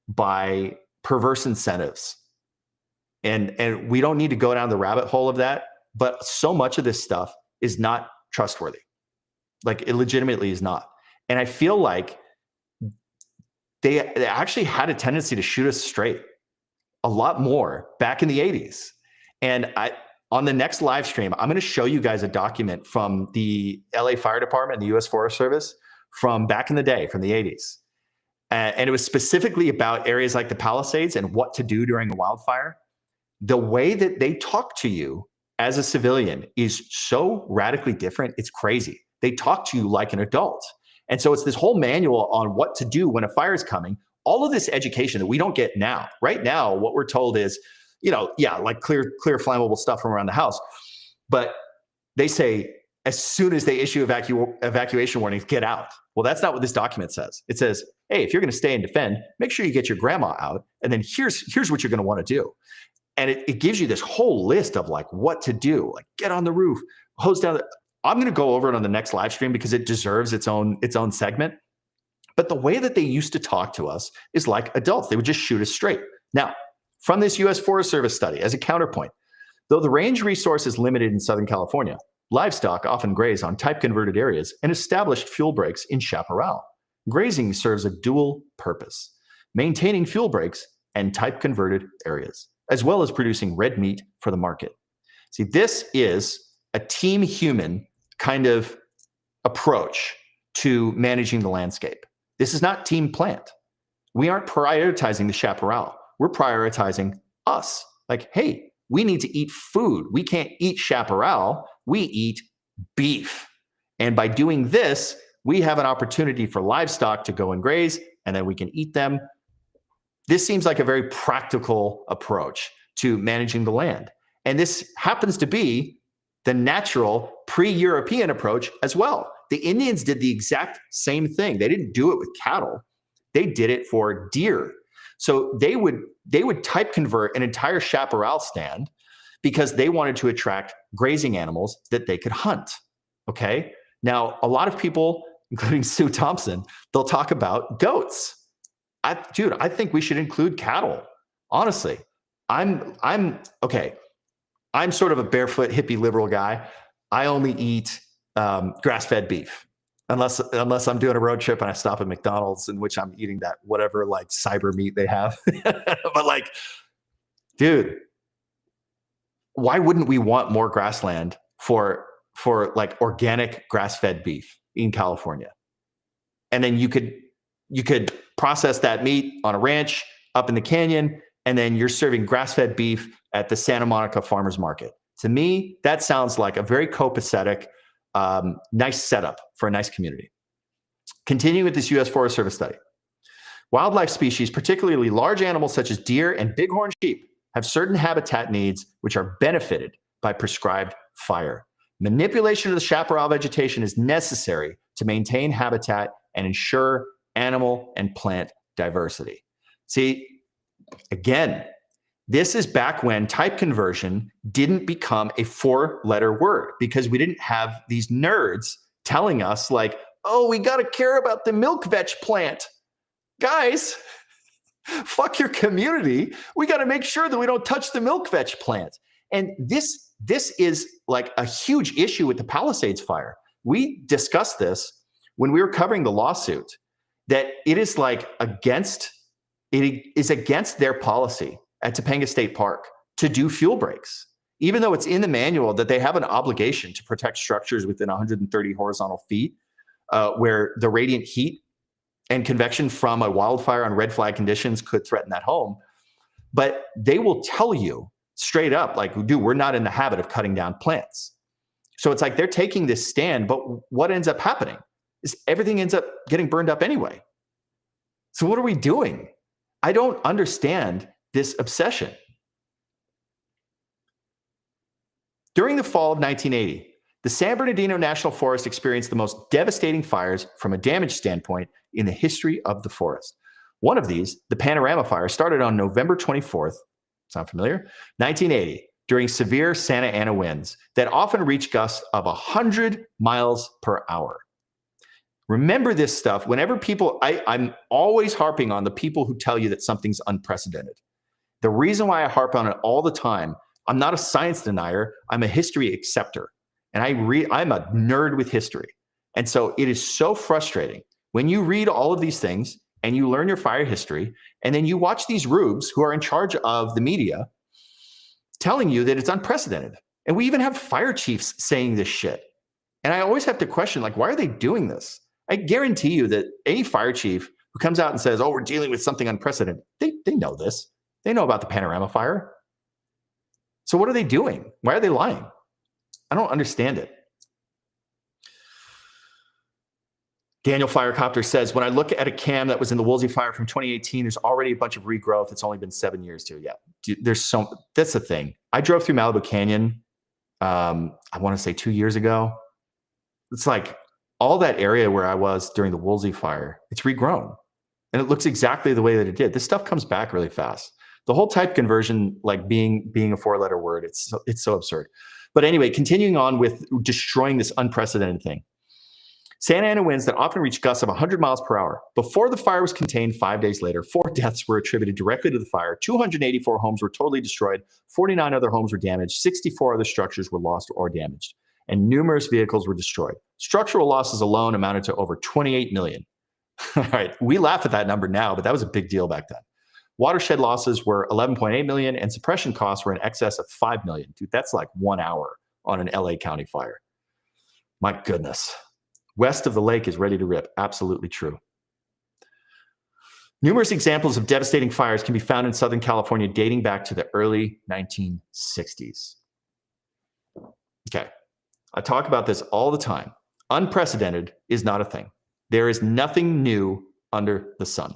by perverse incentives. And we don't need to go down the rabbit hole of that. But so much of this stuff is not trustworthy. Like, it legitimately is not. And I feel like they actually had a tendency to shoot us straight a lot more back in the 80s. And on the next live stream, I'm going to show you guys a document from the LA Fire Department and the US Forest Service from back in the day, from the 80s. And it was specifically about areas like the Palisades and what to do during a wildfire. The way that they talk to you as a civilian is so radically different. It's crazy. They talk to you like an adult. And so it's this whole manual on what to do when a fire is coming. All of this education that we don't get now. Right now, what we're told is, like clear flammable stuff from around the house. But they say, as soon as they issue evacuation warnings, get out. Well, that's not what this document says. It says, hey, if you're going to stay and defend, make sure you get your grandma out. And then here's what you're going to want to do. And it gives you this whole list of like what to do, like get on the roof, hose down. I'm going to go over it on the next live stream because it deserves its own segment. But the way that they used to talk to us is like adults. They would just shoot us straight. Now, from this U.S. Forest Service study, as a counterpoint, though the range resource is limited in Southern California, livestock often graze on type-converted areas and established fuel breaks in chaparral. Grazing serves a dual purpose, maintaining fuel breaks and type-converted areas, as well as producing red meat for the market. See, this is a team human kind of approach to managing the landscape. This is not team plant. We aren't prioritizing the chaparral. We're prioritizing us. Like, hey, we need to eat food. We can't eat chaparral. We eat beef. And by doing this, we have an opportunity for livestock to go and graze, and then we can eat them. This seems like a very practical approach to managing the land. And this happens to be the natural pre-European approach as well. The Indians did the exact same thing. They didn't do it with cattle. They did it for deer. So they would type convert an entire chaparral stand because they wanted to attract grazing animals that they could hunt. Okay. Now, a lot of people, including Sue Thompson, they'll talk about goats. I think we should include cattle. Honestly, I'm okay. I'm sort of a barefoot hippie liberal guy. I only eat grass-fed beef, unless I'm doing a road trip and I stop at McDonald's, in which I'm eating that whatever like cyber meat they have. But like, dude, why wouldn't we want more grassland for like organic grass-fed beef in California? And then you could process that meat on a ranch up in the canyon, and then you're serving grass-fed beef at the Santa Monica Farmers Market. To me, that sounds like a very copacetic, nice setup for a nice community. Continuing with this U.S. Forest Service study. Wildlife species, particularly large animals such as deer and bighorn sheep, have certain habitat needs which are benefited by prescribed fire. Manipulation of the chaparral vegetation is necessary to maintain habitat and ensure animal and plant diversity. See, again, this is back when type conversion didn't become a 4-letter word, because we didn't have these nerds telling us like, oh, we got to care about the milk vetch plant. Guys, fuck your community. We got to make sure that we don't touch the milk vetch plant. And this is like a huge issue with the Palisades fire. We discussed this when we were covering the lawsuit, that it is against their policy at Topanga State Park to do fuel breaks, even though it's in the manual that they have an obligation to protect structures within 130 horizontal feet, where the radiant heat and convection from a wildfire on red flag conditions could threaten that home. But they will tell you straight up, like, dude, we're not in the habit of cutting down plants. So it's like they're taking this stand, but what ends up happening is everything ends up getting burned up anyway. So what are we doing? I don't understand this obsession. During the fall of 1980, the San Bernardino National Forest experienced the most devastating fires from a damage standpoint in the history of the forest. One of these, the Panorama Fire, started on November 24th, sound familiar? 1980, during severe Santa Ana winds that often reach gusts of 100 miles per hour. Remember this stuff. Whenever people, I'm always harping on the people who tell you that something's unprecedented. The reason why I harp on it all the time, I'm not a science denier, I'm a history acceptor. And I'm a nerd with history. And so it is so frustrating when you read all of these things and you learn your fire history, and then you watch these rubes who are in charge of the media telling you that it's unprecedented. And we even have fire chiefs saying this shit. And I always have to question, like, why are they doing this? I guarantee you that any fire chief who comes out and says, oh, we're dealing with something unprecedented, they know this. They know about the Panorama fire. So what are they doing? Why are they lying? I don't understand it. Daniel Firecopter says, when I look at a cam that was in the Woolsey fire from 2018, there's already a bunch of regrowth. It's only been 7 years too. Yeah, dude, that's the thing. I drove through Malibu Canyon, I want to say 2 years ago. It's like all that area where I was during the Woolsey fire, it's regrown. And it looks exactly the way that it did. This stuff comes back really fast. The whole type conversion, like being a 4-letter word, it's so absurd. But anyway, continuing on with destroying this unprecedented thing. Santa Ana winds that often reach gusts of 100 miles per hour. Before the fire was contained 5 days later, 4 deaths were attributed directly to the fire. 284 homes were totally destroyed. 49 other homes were damaged. 64 other structures were lost or damaged. And numerous vehicles were destroyed. Structural losses alone amounted to over 28 million. All right, we laugh at that number now, but that was a big deal back then. Watershed losses were 11.8 million, and suppression costs were in excess of 5 million. Dude, that's like 1 hour on an LA County fire. My goodness. West of the lake is ready to rip. Absolutely true. Numerous examples of devastating fires can be found in Southern California dating back to the early 1960s. Okay, I talk about this all the time. Unprecedented is not a thing. There is nothing new under the sun.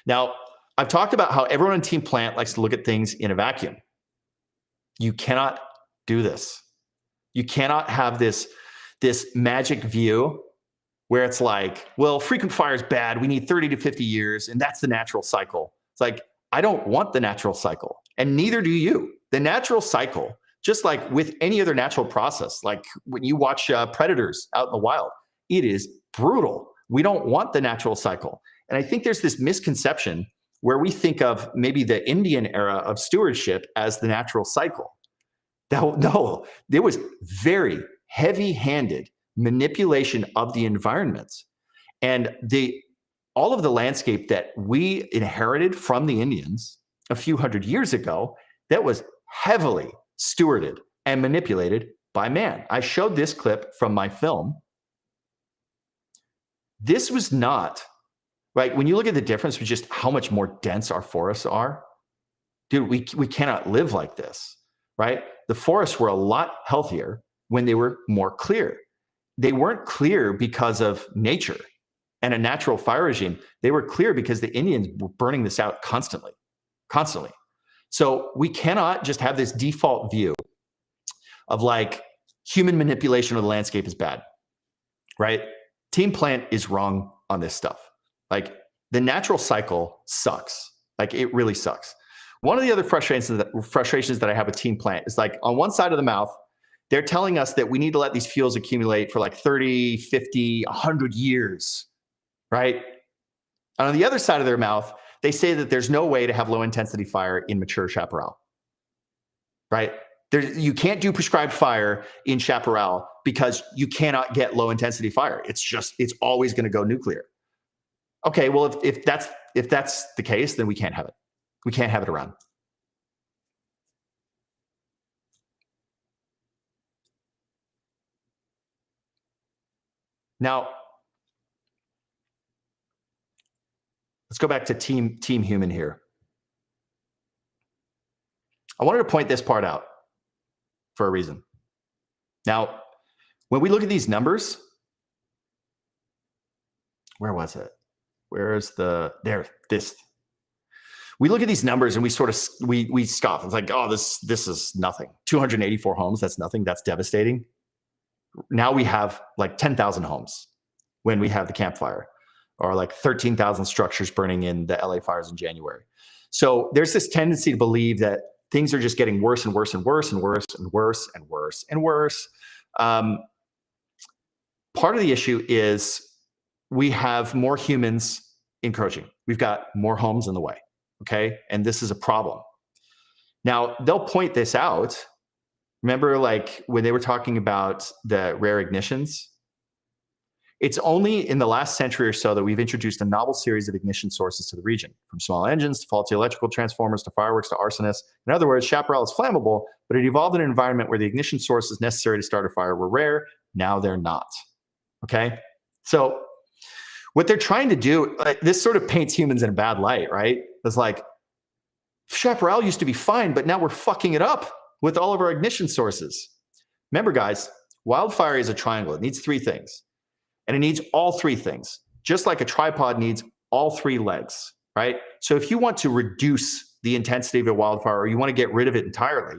Now, I've talked about how everyone in Team Plant likes to look at things in a vacuum. You cannot do this. You cannot have this magic view where it's like, well, frequent fire is bad. We need 30 to 50 years, and that's the natural cycle. It's like, I don't want the natural cycle, and neither do you. The natural cycle, just like with any other natural process, like when you watch predators out in the wild, it is brutal. We don't want the natural cycle. And I think there's this misconception where we think of maybe the Indian era of stewardship as the natural cycle. No, there was very heavy-handed manipulation of the environments. And all of the landscape that we inherited from the Indians a few hundred years ago, that was heavily stewarded and manipulated by man. I showed this clip from my film. This was not, right? When you look at the difference with just how much more dense our forests are, dude, we cannot live like this, right? The forests were a lot healthier when they were more clear. They weren't clear because of nature and a natural fire regime. They were clear because the Indians were burning this out constantly. So we cannot just have this default view of like human manipulation of the landscape is bad, right? Team Plant is wrong on this stuff. Like the natural cycle sucks. Like it really sucks. One of the other frustrations that I have with Team Plant is like on one side of the mouth, they're telling us that we need to let these fuels accumulate for like 30, 50, 100 years, right? And on the other side of their mouth, they say that there's no way to have low intensity fire in mature chaparral, right? You can't do prescribed fire in chaparral because you cannot get low intensity fire. It's always going to go nuclear. Okay, well, if that's the case, then we can't have it. We can't have it around. Now, let's go back to Team Human here. I wanted to point this part out for a reason. Now, when we look at these numbers, where was it? Where's this? We look at these numbers and we sort of we scoff. It's like, oh, this is nothing. 284 homes, that's nothing. That's devastating. Now we have like 10,000 homes when we have the campfire, or like 13,000 structures burning in the LA fires in January. So there's this tendency to believe that things are just getting worse and worse and worse and worse and worse and worse and worse. Part of the issue is we have more humans encroaching. We've got more homes in the way. Okay. And this is a problem. Now, they'll point this out. Remember, like when they were talking about the rare ignitions? It's only in the last century or so that we've introduced a novel series of ignition sources to the region, from small engines to faulty electrical transformers to fireworks to arsonists. In other words, chaparral is flammable, but it evolved in an environment where the ignition sources necessary to start a fire were rare. Now they're not. Okay? So what they're trying to do, this sort of paints humans in a bad light, right? It's like, chaparral used to be fine, but now we're fucking it up with all of our ignition sources. Remember, guys, wildfire is a triangle. It needs three things. And it needs all three things, just like a tripod needs all three legs, right? So if you want to reduce the intensity of a wildfire or you want to get rid of it entirely,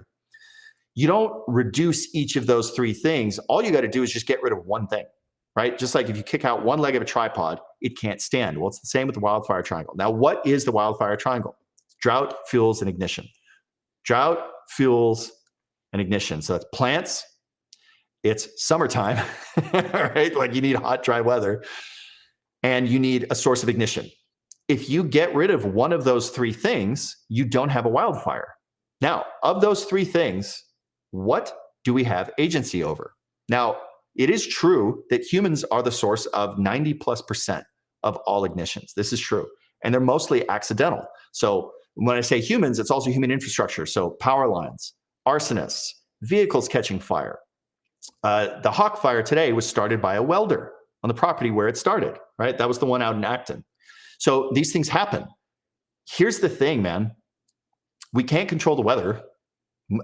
you don't reduce each of those three things. All you got to do is just get rid of one thing, right? Just like if you kick out one leg of a tripod, it can't stand. Well, it's the same with the wildfire triangle. Now, what is the wildfire triangle? Drought, fuels, and ignition. Drought, fuels, and ignition. So that's plants. It's summertime, right? Like you need hot, dry weather, and you need a source of ignition. If you get rid of one of those three things, you don't have a wildfire. Now, of those three things, what do we have agency over? Now, it is true that humans are the source of 90+% of all ignitions. This is true. And they're mostly accidental. So when I say humans, it's also human infrastructure. So power lines, arsonists, vehicles catching fire. The Hawk fire today was started by a welder on the property where it started, right? That was the one out in Acton. So these things happen. Here's the thing, man. We can't control the weather.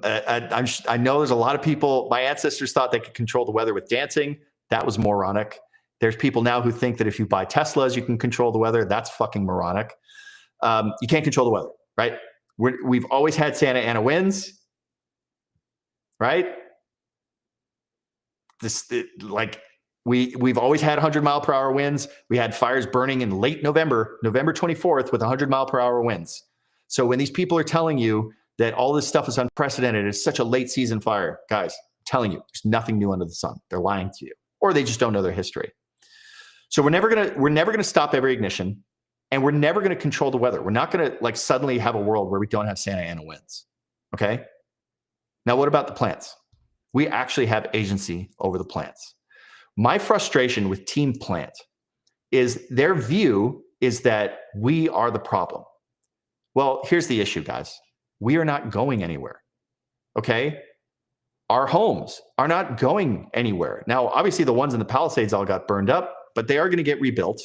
I know there's a lot of people, my ancestors thought they could control the weather with dancing. That was moronic. There's people now who think that if you buy Teslas, you can control the weather. That's fucking moronic. You can't control the weather, right? We've always had Santa Ana winds, right? We've always had 100-mile-per-hour winds. We had fires burning in late November 24th with 100-mile-per-hour winds. So when these people are telling you that all this stuff is unprecedented, it's such a late season fire, guys, I'm telling you, there's nothing new under the sun. They're lying to you, or they just don't know their history. So we're never gonna stop every ignition, and we're never gonna control the weather. We're not gonna like suddenly have a world where we don't have Santa Ana winds. Okay. Now, what about the plants? We actually have agency over the plants. My frustration with Team Plant is their view is that we are the problem. Well, here's the issue, guys. We are not going anywhere, okay? Our homes are not going anywhere. Now, obviously, the ones in the Palisades all got burned up, but they are going to get rebuilt.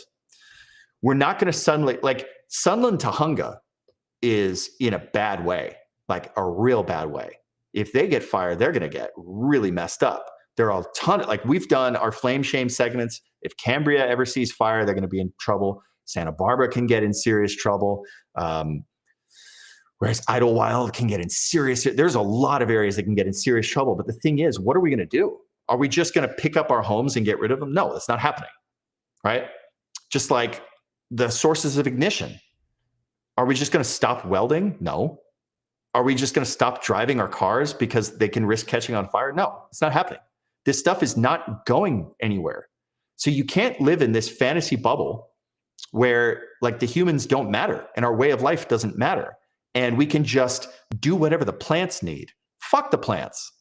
We're not going to suddenly, like Sunland Tahunga is in a bad way, like a real bad way. If they get fired, they're going to get really messed up. There are a ton of, like we've done our flame shame segments. If Cambria ever sees fire, they're going to be in trouble. Santa Barbara can get in serious trouble. Whereas Idlewild can get in serious, there's a lot of areas that can get in serious trouble. But the thing is, what are we going to do? Are we just going to pick up our homes and get rid of them? No, that's not happening, right? Just like the sources of ignition. Are we just going to stop welding? No. Are we just going to stop driving our cars because they can risk catching on fire? No, it's not happening. This stuff is not going anywhere. So you can't live in this fantasy bubble where like the humans don't matter and our way of life doesn't matter. And we can just do whatever the plants need. Fuck the plants,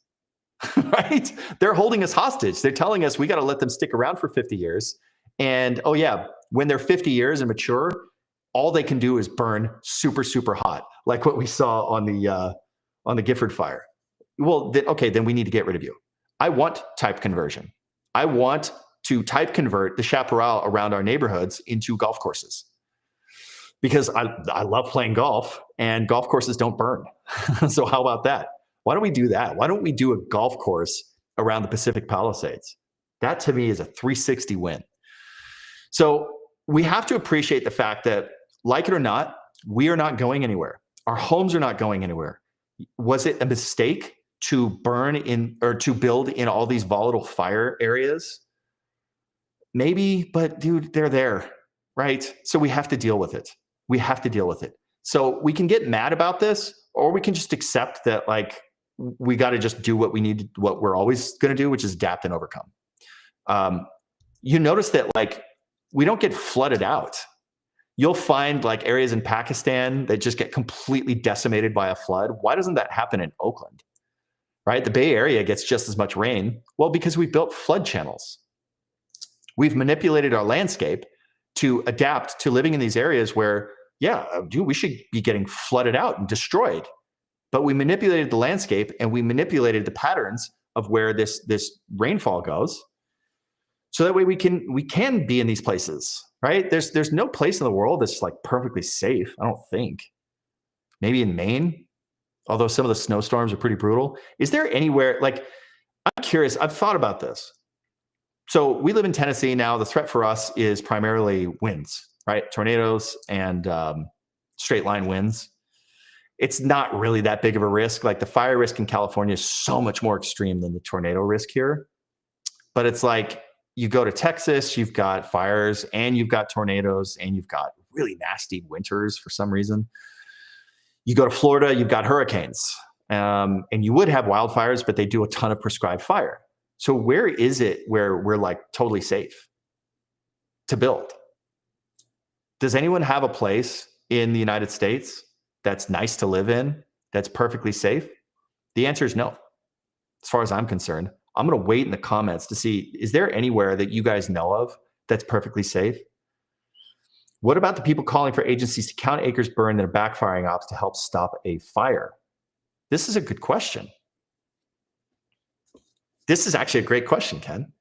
right? They're holding us hostage. They're telling us we got to let them stick around for 50 years. And oh yeah, when they're 50 years and mature, all they can do is burn super, super hot, like what we saw on the Gifford Fire. Well, then we need to get rid of you. I want type conversion. I want to type convert the chaparral around our neighborhoods into golf courses because I love playing golf and golf courses don't burn. So how about that? Why don't we do that? Why don't we do a golf course around the Pacific Palisades? That to me is a 360 win. So we have to appreciate the fact that, like it or not, we are not going anywhere. Our homes are not going anywhere. Was it a mistake to burn in or to build in all these volatile fire areas? Maybe, but dude, they're there, right? So we have to deal with it. We have to deal with it. So we can get mad about this, or we can just accept that, like, we got to just do what we need, what we're always going to do, which is adapt and overcome. You notice that, like, we don't get flooded out. You'll find like areas in Pakistan that just get completely decimated by a flood. Why doesn't that happen in Oakland? Right? The Bay Area gets just as much rain. Well, because we've built flood channels. We've manipulated our landscape to adapt to living in these areas where, yeah, dude, we should be getting flooded out and destroyed. But we manipulated the landscape and we manipulated the patterns of where this rainfall goes. So that way we can be in these places, right? There's no place in the world that's like perfectly safe, I don't think. Maybe in Maine, although some of the snowstorms are pretty brutal. Is there anywhere, like, I'm curious, I've thought about this. So we live in Tennessee now. The threat for us is primarily winds, right? Tornadoes and straight line winds. It's not really that big of a risk. Like the fire risk in California is so much more extreme than the tornado risk here. But it's like you go to Texas, you've got fires and you've got tornadoes and you've got really nasty winters for some reason. You go to Florida, you've got hurricanes. And you would have wildfires, but they do a ton of prescribed fire. So where is it where we're like totally safe to build? Does anyone have a place in the United States that's nice to live in, that's perfectly safe? The answer is no. As far as I'm concerned, I'm going to wait in the comments to see, is there anywhere that you guys know of that's perfectly safe? What about the people calling for agencies to count acres burned that are backfiring ops to help stop a fire? This is a good question. This is actually a great question, Ken.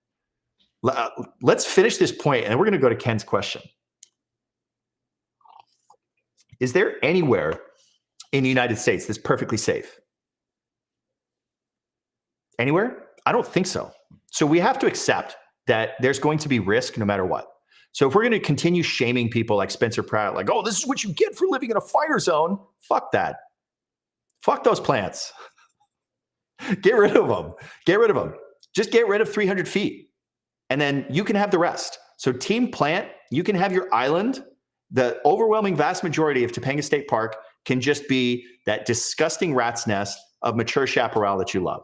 Let's finish this point, and we're going to go to Ken's question. Is there anywhere in the United States that's perfectly safe? Anywhere? I don't think so. So we have to accept that there's going to be risk no matter what. So if we're going to continue shaming people like Spencer Pratt, like, oh, this is what you get for living in a fire zone, fuck that. Fuck those plants. Get rid of them. Get rid of them. Just get rid of 300 feet. And then you can have the rest. So team plant, you can have your island. The overwhelming vast majority of Topanga State Park can just be that disgusting rat's nest of mature chaparral that you love.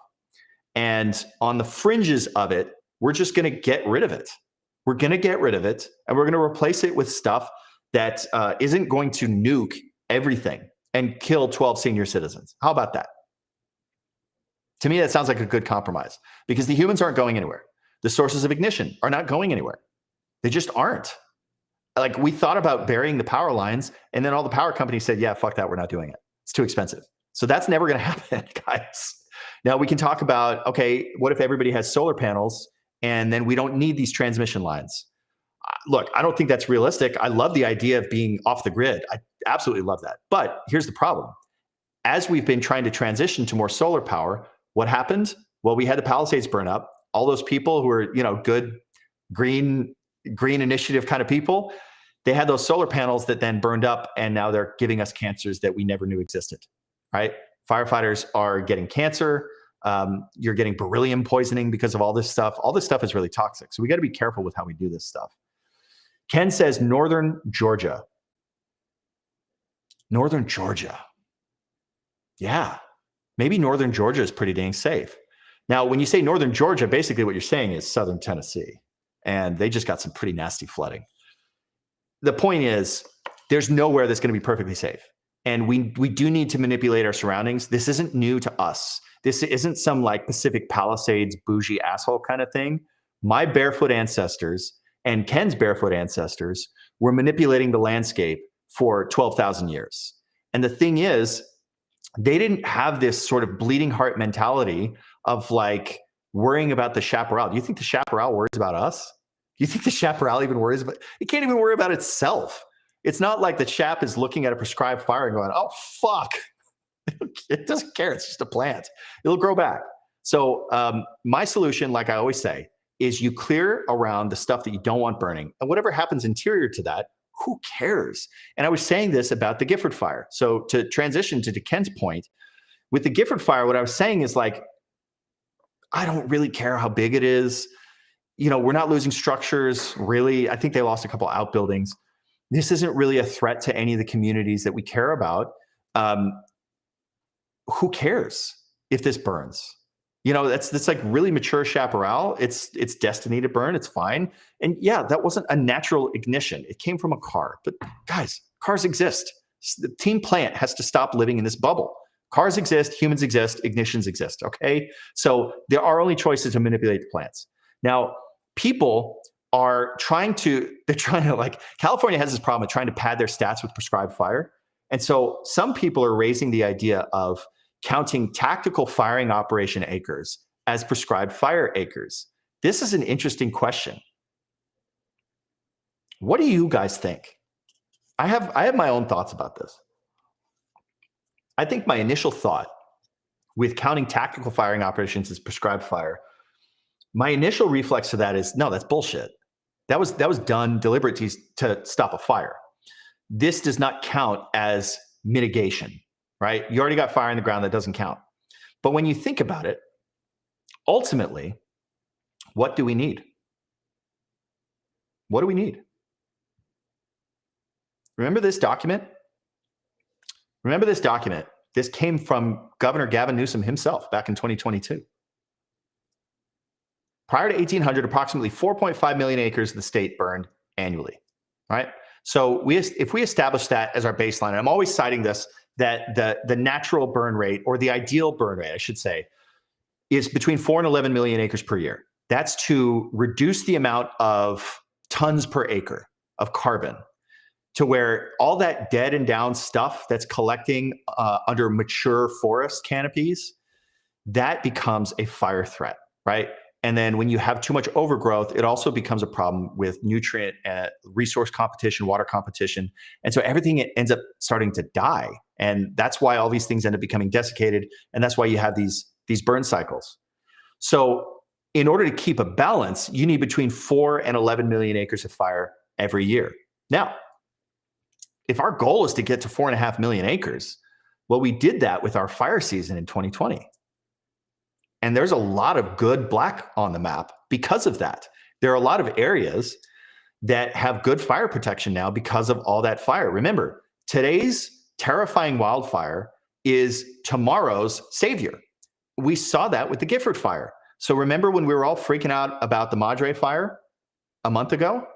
And on the fringes of it, we're just going to get rid of it. We're going to get rid of it, and we're going to replace it with stuff that isn't going to nuke everything and kill 12 senior citizens. How about that? To me, that sounds like a good compromise because the humans aren't going anywhere. The sources of ignition are not going anywhere. They just aren't. Like, we thought about burying the power lines, and then all the power companies said, yeah, fuck that, we're not doing it. It's too expensive. So that's never going to happen, guys. Now we can talk about, okay, what if everybody has solar panels and then we don't need these transmission lines? Look, I don't think that's realistic. I love the idea of being off the grid. I absolutely love that. But here's the problem. As we've been trying to transition to more solar power, what happened? Well, we had the Palisades burn up. All those people who were, good green initiative kind of people, they had those solar panels that then burned up, and now they're giving us cancers that we never knew existed, right? Firefighters are getting cancer. You're getting beryllium poisoning because of all this stuff. All this stuff is really toxic. So we got to be careful with how we do this stuff. Ken says northern Georgia. Northern Georgia. Yeah. Maybe northern Georgia is pretty dang safe. Now, when you say northern Georgia, basically what you're saying is southern Tennessee. And they just got some pretty nasty flooding. The point is, there's nowhere that's going to be perfectly safe. And we do need to manipulate our surroundings. This isn't new to us. This isn't some like Pacific Palisades bougie asshole kind of thing. My barefoot ancestors and Ken's barefoot ancestors were manipulating the landscape for 12,000 years. And the thing is, they didn't have this sort of bleeding heart mentality of like worrying about the chaparral. Do you think the chaparral worries about us? Do you think the chaparral even worries about, it can't even worry about itself. It's not like the chap is looking at a prescribed fire and going, oh, fuck. It doesn't care. It's just a plant. It'll grow back. So my solution, like I always say, is you clear around the stuff that you don't want burning. And whatever happens interior to that, who cares? And I was saying this about the Gifford Fire. So to transition to Ken's point, with the Gifford Fire, what I was saying is like, I don't really care how big it is. We're not losing structures, really. I think they lost a couple outbuildings. This isn't really a threat to any of the communities that we care about. Who cares if this burns? That's like really mature chaparral. It's destined to burn. It's fine. And yeah, that wasn't a natural ignition. It came from a car. But guys, cars exist. The team plant has to stop living in this bubble. Cars exist, humans exist, ignitions exist. Okay, so there are only choices to manipulate the plants. Now, people are trying to. California has this problem of trying to pad their stats with prescribed fire, and so some people are raising the idea of counting tactical firing operation acres as prescribed fire acres. This is an interesting question. What do you guys think? I have my own thoughts about this. I think my initial thought with counting tactical firing operations as prescribed fire, my initial reflex to that is, no, that's bullshit. That was done deliberately to stop a fire. This does not count as mitigation, right? You already got fire in the ground, that doesn't count. But when you think about it, ultimately, what do we need? What do we need? Remember this document? This came from Governor Gavin Newsom himself back in 2022. Prior to 1800, approximately 4.5 million acres of the state burned annually, right? So if we establish that as our baseline, and I'm always citing this, that the natural burn rate, or the ideal burn rate, I should say, is between 4 and 11 million acres per year. That's to reduce the amount of tons per acre of carbon to where all that dead and down stuff that's collecting under mature forest canopies, that becomes a fire threat, right? And then when you have too much overgrowth, it also becomes a problem with nutrient resource competition, water competition. And so everything ends up starting to die. And that's why all these things end up becoming desiccated. And that's why you have these burn cycles. So in order to keep a balance, you need between 4 and 11 million acres of fire every year. Now, if our goal is to get to 4.5 million acres, well, we did that with our fire season in 2020. And there's a lot of good black on the map because of that. There are a lot of areas that have good fire protection now because of all that fire. Remember, today's terrifying wildfire is tomorrow's savior. We saw that with the Gifford Fire. So remember when we were all freaking out about the Madre Fire a month ago?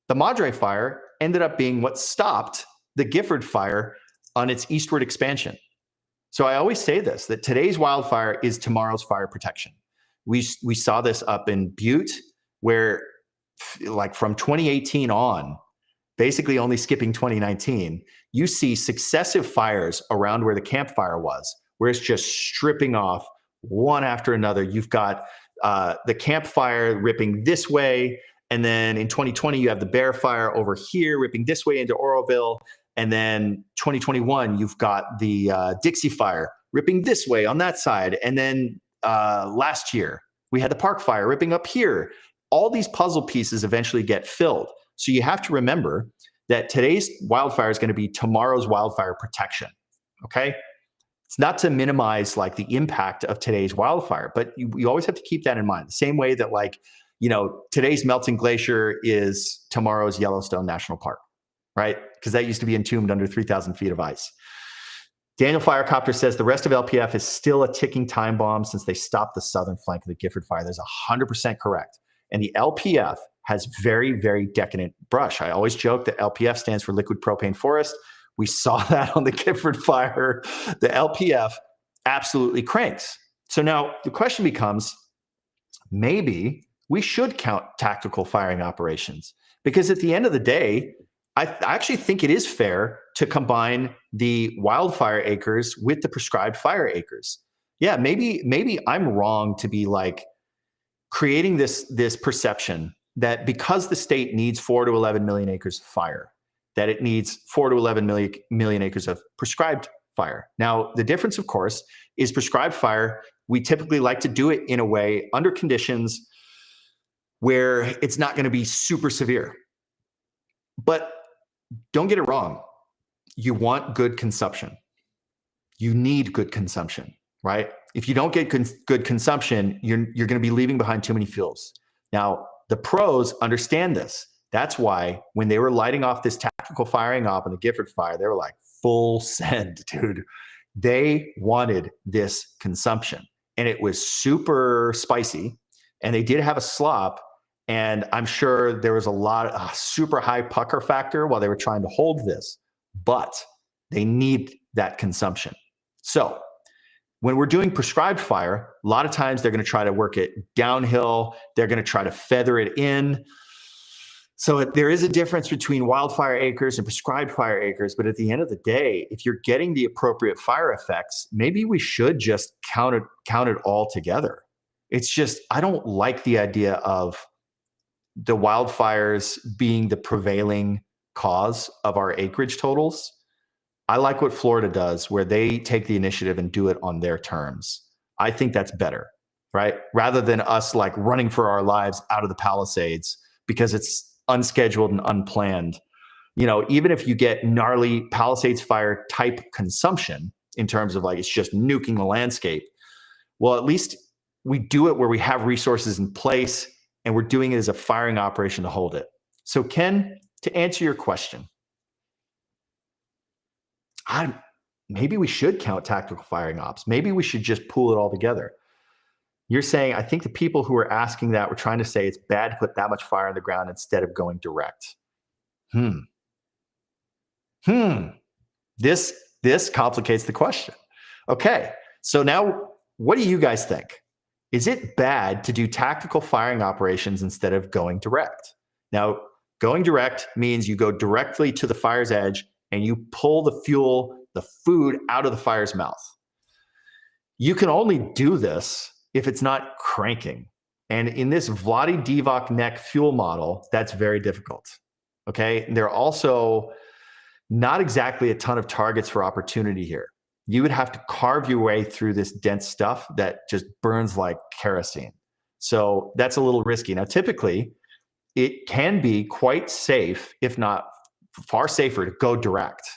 The Madre Fire ended up being what stopped the Gifford Fire on its eastward expansion. So I always say this, that today's wildfire is tomorrow's fire protection. We saw this up in Butte, where like from 2018 on, basically only skipping 2019, you see successive fires around where the campfire was, where it's just stripping off one after another. You've got the campfire ripping this way, and then in 2020, you have the Bear Fire over here ripping this way into Oroville. And then 2021, you've got the Dixie Fire ripping this way on that side. And then last year, we had the Park Fire ripping up here. All these puzzle pieces eventually get filled. So you have to remember that today's wildfire is going to be tomorrow's wildfire protection, okay? It's not to minimize like the impact of today's wildfire, but you always have to keep that in mind. The same way that today's melting glacier is tomorrow's Yellowstone National Park, right? Because that used to be entombed under 3,000 feet of ice. Daniel Firecopter says the rest of LPF is still a ticking time bomb since they stopped the southern flank of the Gifford Fire. That's 100% correct. And the LPF has very, very decadent brush. I always joke that LPF stands for liquid propane forest. We saw that on the Gifford Fire. The LPF absolutely cranks. So now the question becomes, maybe we should count tactical firing operations, because at the end of the day, I actually think it is fair to combine the wildfire acres with the prescribed fire acres. Yeah, maybe I'm wrong to be like creating this perception that because the state needs 4 to 11 million acres of fire, that it needs 4 to 11 million acres of prescribed fire. Now, the difference, of course, is prescribed fire, we typically like to do it in a way under conditions where it's not going to be super severe. But don't get it wrong. You want good consumption. You need good consumption, right? If you don't get good consumption, you're going to be leaving behind too many fuels. Now, the pros understand this. That's why when they were lighting off this tactical firing op in the Gifford Fire, they were like, full send, dude. They wanted this consumption. and it was super spicy, and they did have a slop, and I'm sure there was a super high pucker factor while they were trying to hold this, but they need that consumption. So when we're doing prescribed fire, a lot of times they're going to try to work it downhill. They're going to try to feather it in. So there is a difference between wildfire acres and prescribed fire acres. But at the end of the day, if you're getting the appropriate fire effects, maybe we should just count it all together. It's just, I don't like the idea of the wildfires being the prevailing cause of our acreage totals. I like what Florida does, where they take the initiative and do it on their terms. I think that's better, right? Rather than us like running for our lives out of the Palisades because it's unscheduled and unplanned. Even if you get gnarly Palisades fire type consumption in terms of like it's just nuking the landscape, well, at least we do it where we have resources in place and we're doing it as a firing operation to hold it. So Ken, to answer your question, maybe we should count tactical firing ops. Maybe we should just pool it all together. You're saying, I think the people who are asking that were trying to say it's bad to put that much fire on the ground instead of going direct. This complicates the question. Okay, so now what do you guys think? Is it bad to do tactical firing operations instead of going direct? Now, going direct means you go directly to the fire's edge and you pull the fuel, the food out of the fire's mouth. You can only do this if it's not cranking. And in this Vladi Divac neck fuel model, that's very difficult. Okay. And there are also not exactly a ton of targets for opportunity here. You would have to carve your way through this dense stuff that just burns like kerosene. So that's a little risky. Now, typically, it can be quite safe, if not far safer, to go direct.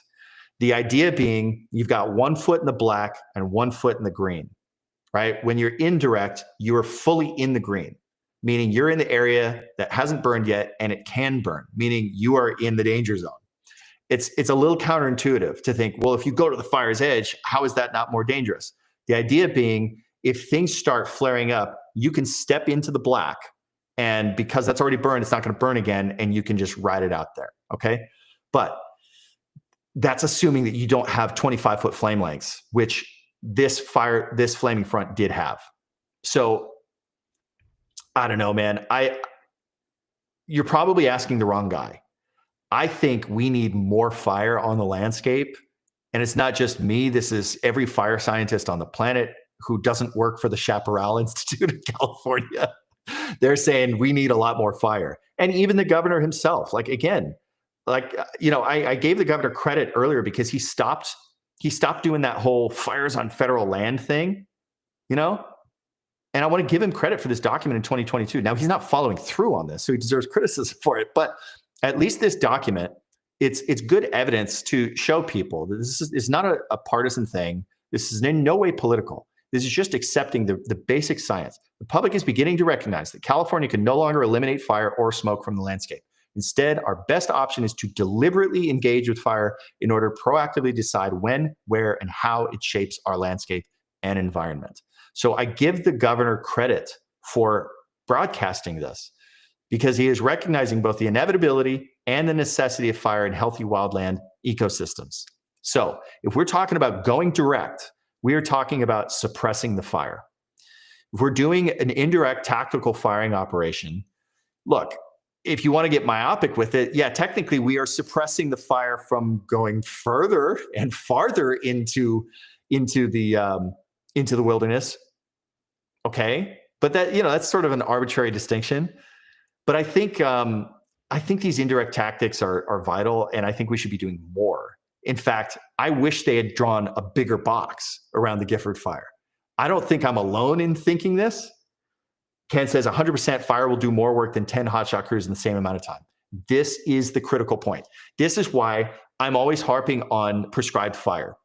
The idea being you've got 1 foot in the black and 1 foot in the green, right? When you're indirect, you are fully in the green, meaning you're in the area that hasn't burned yet and it can burn, meaning you are in the danger zone. It's a little counterintuitive to think, well, if you go to the fire's edge, how is that not more dangerous? The idea being, if things start flaring up, you can step into the black, and because that's already burned, it's not going to burn again, and you can just ride it out there, okay? But that's assuming that you don't have 25-foot flame lengths, which this flaming front did have. So I don't know, man. You're probably asking the wrong guy. I think we need more fire on the landscape. And it's not just me. This is every fire scientist on the planet who doesn't work for the Chaparral Institute of California. They're saying we need a lot more fire. And even the governor himself, I gave the governor credit earlier because he stopped doing that whole fires on federal land thing, and I want to give him credit for this document in 2022. Now, he's not following through on this, so he deserves criticism for it. But at least this document, it's good evidence to show people that this is not a partisan thing. This is in no way political. This is just accepting the basic science. The public is beginning to recognize that California can no longer eliminate fire or smoke from the landscape. Instead, our best option is to deliberately engage with fire in order to proactively decide when, where, and how it shapes our landscape and environment. So I give the governor credit for broadcasting this because he is recognizing both the inevitability and the necessity of fire in healthy wildland ecosystems. So if we're talking about going direct, we are talking about suppressing the fire. If we're doing an indirect tactical firing operation, look, if you want to get myopic with it, yeah, technically we are suppressing the fire from going further and farther into the wilderness. Okay, but that's sort of an arbitrary distinction. But I think these indirect tactics are vital, and I think we should be doing more. In fact, I wish they had drawn a bigger box around the Gifford Fire. I don't think I'm alone in thinking this. Ken says 100% fire will do more work than 10 hotshot crews in the same amount of time. This is the critical point. This is why I'm always harping on prescribed fire.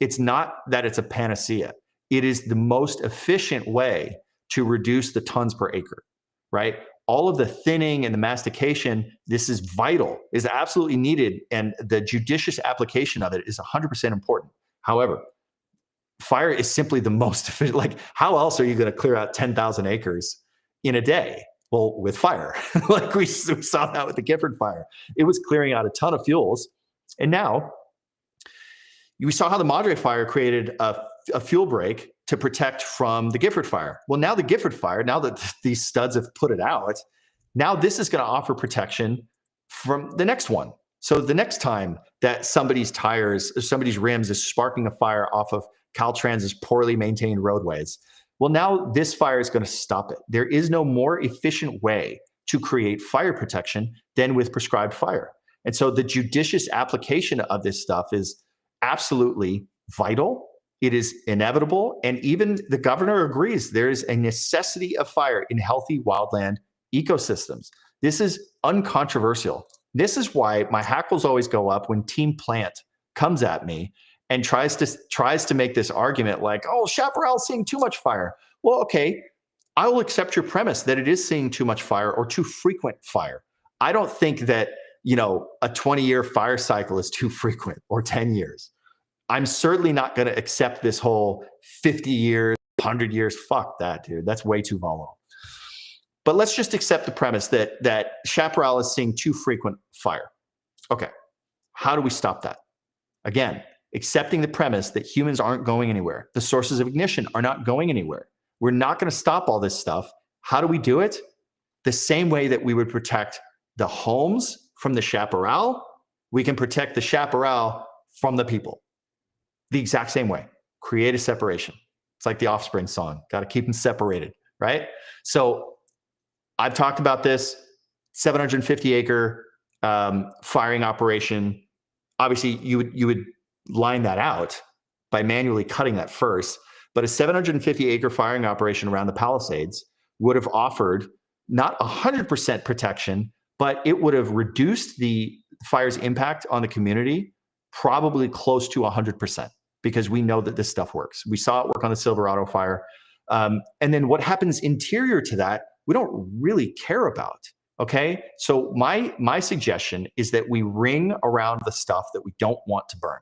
It's not that it's a panacea. It is the most efficient way to reduce the tons per acre, right? All of the thinning and the mastication, this is vital, is absolutely needed, and the judicious application of it is 100% important. However, fire is simply the most efficient. Like, how else are you going to clear out 10,000 acres in a day? Well, with fire. Like we saw that with the Gifford Fire. It was clearing out a ton of fuels. And now we saw how the Madre Fire created a fuel break to protect from the Gifford Fire. Well, now the Gifford Fire, now that these studs have put it out, now this is going to offer protection from the next one. So the next time that somebody's tires or somebody's rims is sparking a fire off of Caltrans's poorly maintained roadways, well, now this fire is going to stop it. There is no more efficient way to create fire protection than with prescribed fire. And so the judicious application of this stuff is absolutely vital. It is inevitable. And even the governor agrees there is a necessity of fire in healthy wildland ecosystems. This is uncontroversial. This is why my hackles always go up when Team Plant comes at me and tries to make this argument like, oh, Chaparral is seeing too much fire. Well, okay, I will accept your premise that it is seeing too much fire or too frequent fire. I don't think that, a 20-year fire cycle is too frequent or 10 years. I'm certainly not going to accept this whole 50 years, 100 years. Fuck that, dude. That's way too volatile. But let's just accept the premise that Chaparral is seeing too frequent fire. Okay, how do we stop that? Again, accepting the premise that humans aren't going anywhere. The sources of ignition are not going anywhere. We're not going to stop all this stuff. How do we do it? The same way that we would protect the homes from the Chaparral, we can protect the Chaparral from the people. The exact same way. Create a separation. It's like the Offspring song. Got to keep them separated, right? So I've talked about this 750-acre firing operation. Obviously, you would line that out by manually cutting that first. But a 750-acre firing operation around the Palisades would have offered not 100% protection, but it would have reduced the fire's impact on the community probably close to 100%, because we know that this stuff works. We saw it work on the Silverado fire. And then what happens interior to that, we don't really care about. Okay. So my suggestion is that we ring around the stuff that we don't want to burn.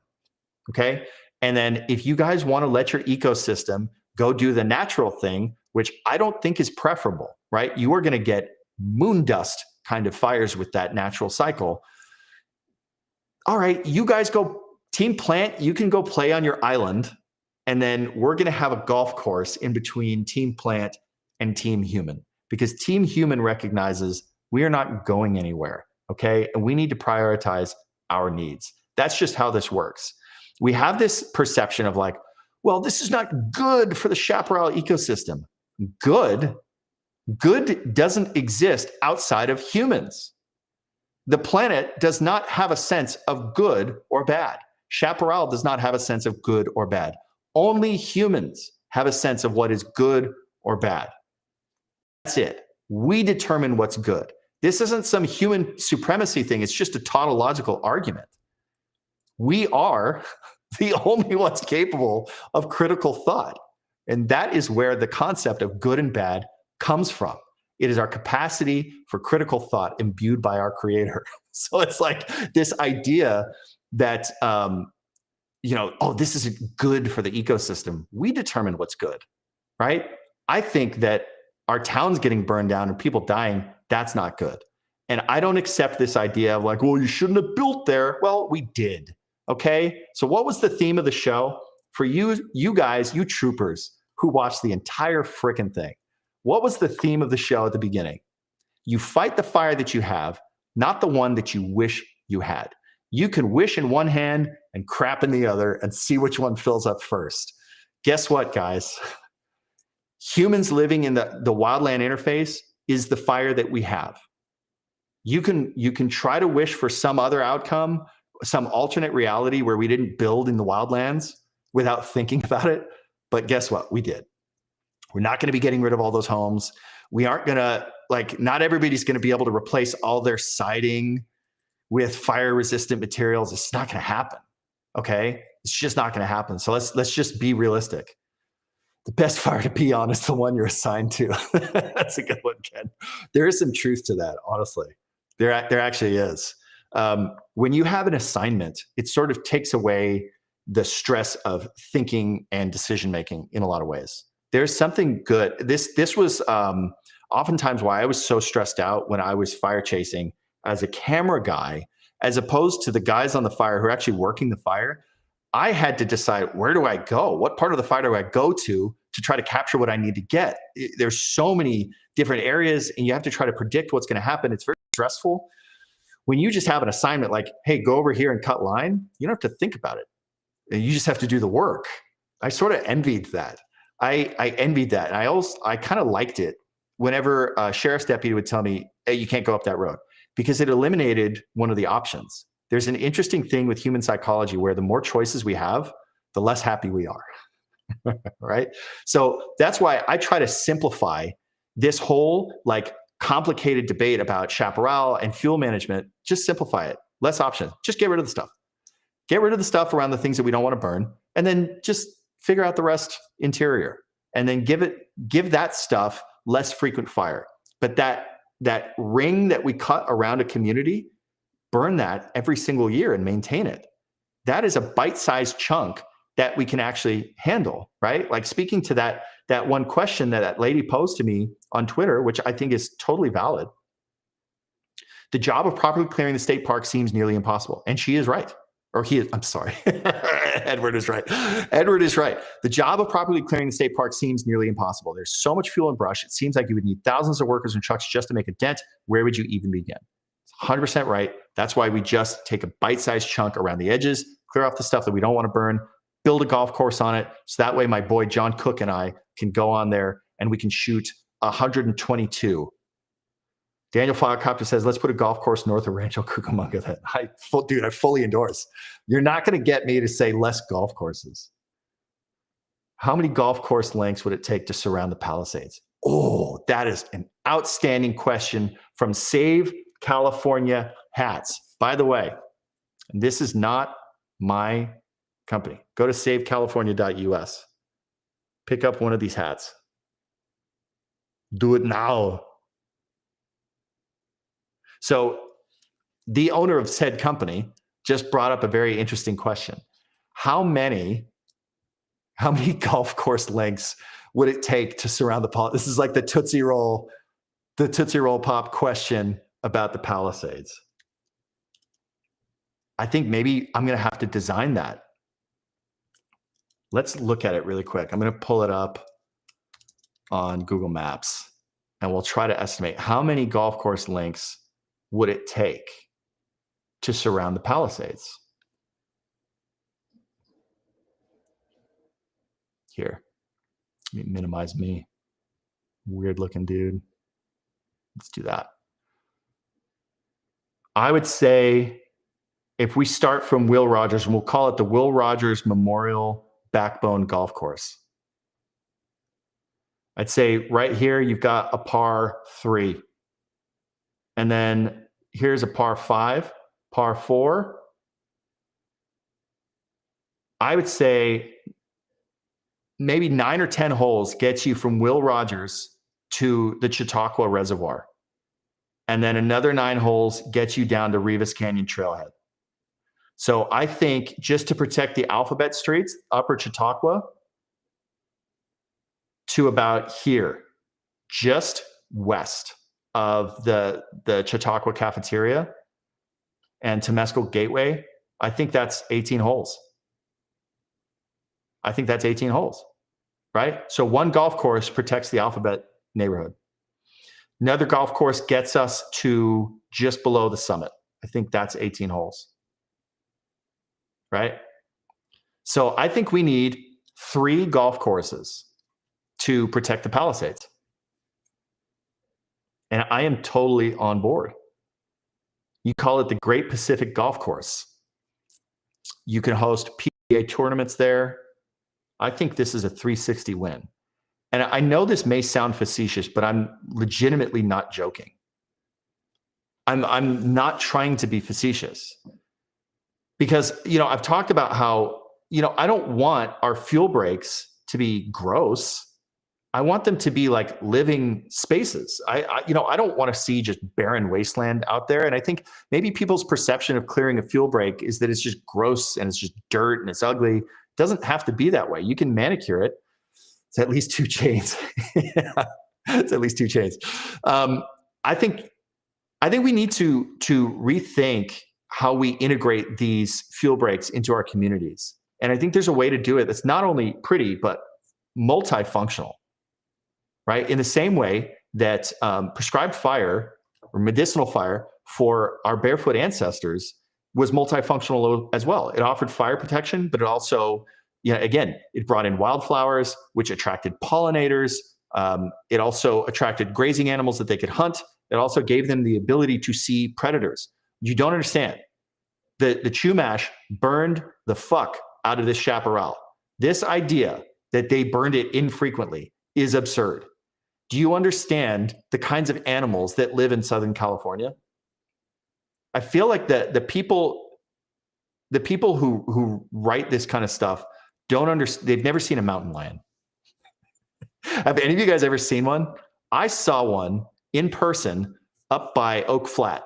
Okay. And then if you guys want to let your ecosystem go do the natural thing, which I don't think is preferable, right? You are going to get moon dust kind of fires with that natural cycle. All right, you guys go, Team Plant, you can go play on your island, and then we're going to have a golf course in between Team Plant and Team Human, because Team Human recognizes we are not going anywhere, okay? And we need to prioritize our needs. That's just how this works. We have this perception of like, well, this is not good for the Chaparral ecosystem. Good doesn't exist outside of humans. The planet does not have a sense of good or bad. Chaparral does not have a sense of good or bad. Only humans have a sense of what is good or bad. That's it. We determine what's good. This isn't some human supremacy thing. It's just a tautological argument. We are the only ones capable of critical thought. And that is where the concept of good and bad comes from. It is our capacity for critical thought imbued by our creator. So it's like this idea that, oh, this isn't good for the ecosystem. We determine what's good, right? I think that our towns getting burned down and people dying, that's not good. And I don't accept this idea of like, well, you shouldn't have built there. Well, we did. Okay. So what was the theme of the show? For you guys, you troopers who watched the entire frickin' thing, what was the theme of the show at the beginning? You fight the fire that you have, not the one that you wish you had. You can wish in one hand and crap in the other and see which one fills up first. Guess what, guys? Humans living in the wildland interface is the fire that we have. You can try to wish for some other outcome, some alternate reality where we didn't build in the wildlands without thinking about it. But guess what? We did. We're not going to be getting rid of all those homes. We aren't going to, not everybody's going to be able to replace all their siding with fire resistant materials. It's not going to happen. Okay. It's just not going to happen. So let's just be realistic. The best fire to be on is the one you're assigned to. That's a good one, Ken. There is some truth to that, honestly. There actually is. When you have an assignment, it sort of takes away the stress of thinking and decision making in a lot of ways. There's something good. This was oftentimes why I was so stressed out when I was fire chasing as a camera guy, as opposed to the guys on the fire who are actually working the fire. I had to decide, where do I go? What part of the fire do I go to try to capture what I need to get? There's so many different areas, and you have to try to predict what's going to happen. It's very stressful. When you just have an assignment like, hey, go over here and cut line, you don't have to think about it. You just have to do the work. I sort of envied that. I envied that. And I kind of liked it whenever a sheriff's deputy would tell me, hey, you can't go up that road, because it eliminated one of the options. There's an interesting thing with human psychology where the more choices we have, the less happy we are. Right? So that's why I try to simplify this whole like complicated debate about chaparral and fuel management. Just simplify it. Less options. Just get rid of the stuff. Get rid of the stuff around the things that we don't want to burn, and then just figure out the rest interior, and then give that stuff less frequent fire. But that ring that we cut around a community, burn that every single year and maintain it. That is a bite-sized chunk that we can actually handle, right? Like, speaking to that one question that lady posed to me on Twitter, which I think is totally valid. The job of properly clearing the state park seems nearly impossible. And she is right. Or he is, I'm sorry. Edward is right. Edward is right. The job of properly clearing the state park seems nearly impossible. There's so much fuel and brush. It seems like you would need thousands of workers and trucks just to make a dent. Where would you even begin? 100% right. That's why we just take a bite-sized chunk around the edges, clear off the stuff that we don't want to burn, build a golf course on it. So that way my boy John Cook and I can go on there and we can shoot 122. Daniel Firecopter says, let's put a golf course north of Rancho Cucamonga. I fully endorse. You're not going to get me to say less golf courses. How many golf course lengths would it take to surround the Palisades? Oh, that is an outstanding question from Save California Hats. By the way, this is not my company. Go to savecalifornia.us. Pick up one of these hats. Do it now. So the owner of said company just brought up a very interesting question. How many golf course lengths would it take to surround the Palisades? This is like the Tootsie Roll Pop question about the Palisades. I think maybe I'm going to have to design that. Let's look at it really quick. I'm going to pull it up on Google Maps, and we'll try to estimate how many golf course lengths would it take to surround the Palisades. Here, let me minimize me. Weird looking dude. Let's do that. I would say if we start from Will Rogers, and we'll call it the Will Rogers Memorial Backbone Golf Course. I'd say right here, you've got a par 3. And then here's a par 5, par 4. I would say maybe 9 or 10 holes gets you from Will Rogers to the Chautauqua Reservoir. And then another 9 holes gets you down to Rivas Canyon Trailhead. So I think just to protect the Alphabet Streets, Upper Chautauqua, to about here, just west of the Chautauqua Cafeteria and Temescal Gateway, I think that's 18 holes. I think that's 18 holes, right? So one golf course protects the Alphabet neighborhood. Another golf course gets us to just below the summit. I think that's 18 holes, right? So I think we need 3 golf courses to protect the Palisades. And I am totally on board. You call it the Great Pacific Golf Course. You can host PGA tournaments there. I think this is a 360 win. And I know this may sound facetious, but I'm legitimately not joking. I'm not trying to be facetious. Because, I've talked about how, I don't want our fuel breaks to be gross. I want them to be like living spaces. I don't want to see just barren wasteland out there. And I think maybe people's perception of clearing a fuel break is that it's just gross and it's just dirt and it's ugly. It doesn't have to be that way. You can manicure it. It's at least 2 chains. Yeah, it's at least 2 chains. I think we need to rethink how we integrate these fuel breaks into our communities. And I think there's a way to do it that's not only pretty, but multifunctional, right? In the same way that prescribed fire or medicinal fire for our barefoot ancestors was multifunctional as well. It offered fire protection, but it also, again, it brought in wildflowers, which attracted pollinators. It also attracted grazing animals that they could hunt. It also gave them the ability to see predators. You don't understand. The Chumash burned the fuck out of this chaparral. This idea that they burned it infrequently is absurd. Do you understand the kinds of animals that live in Southern California? I feel like the people who write this kind of stuff don't understand. They've never seen a mountain lion. Have any of you guys ever seen one? I saw one in person up by Oak Flat,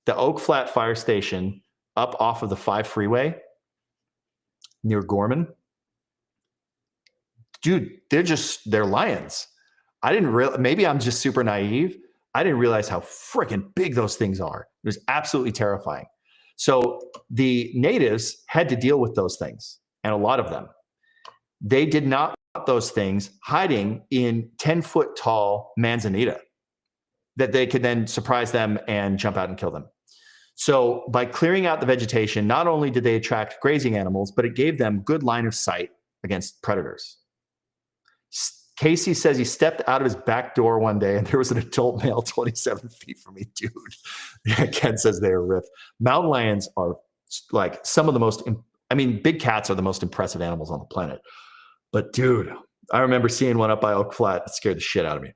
the Oak Flat Fire Station up off of the 5 freeway near Gorman. Dude, they're lions. I didn't realize, maybe I'm just super naive. I didn't realize how freaking big those things are. It was absolutely terrifying. So the natives had to deal with those things, and a lot of them. They did not want those things hiding in 10-foot tall manzanita that they could then surprise them and jump out and kill them. So by clearing out the vegetation, not only did they attract grazing animals, but it gave them good line of sight against predators. Casey says he stepped out of his back door one day and there was an adult male 27 feet from me. Dude, yeah, Ken says they are ripped. Mountain lions are like some of the most, big cats are the most impressive animals on the planet. But dude, I remember seeing one up by Oak Flat. It scared the shit out of me.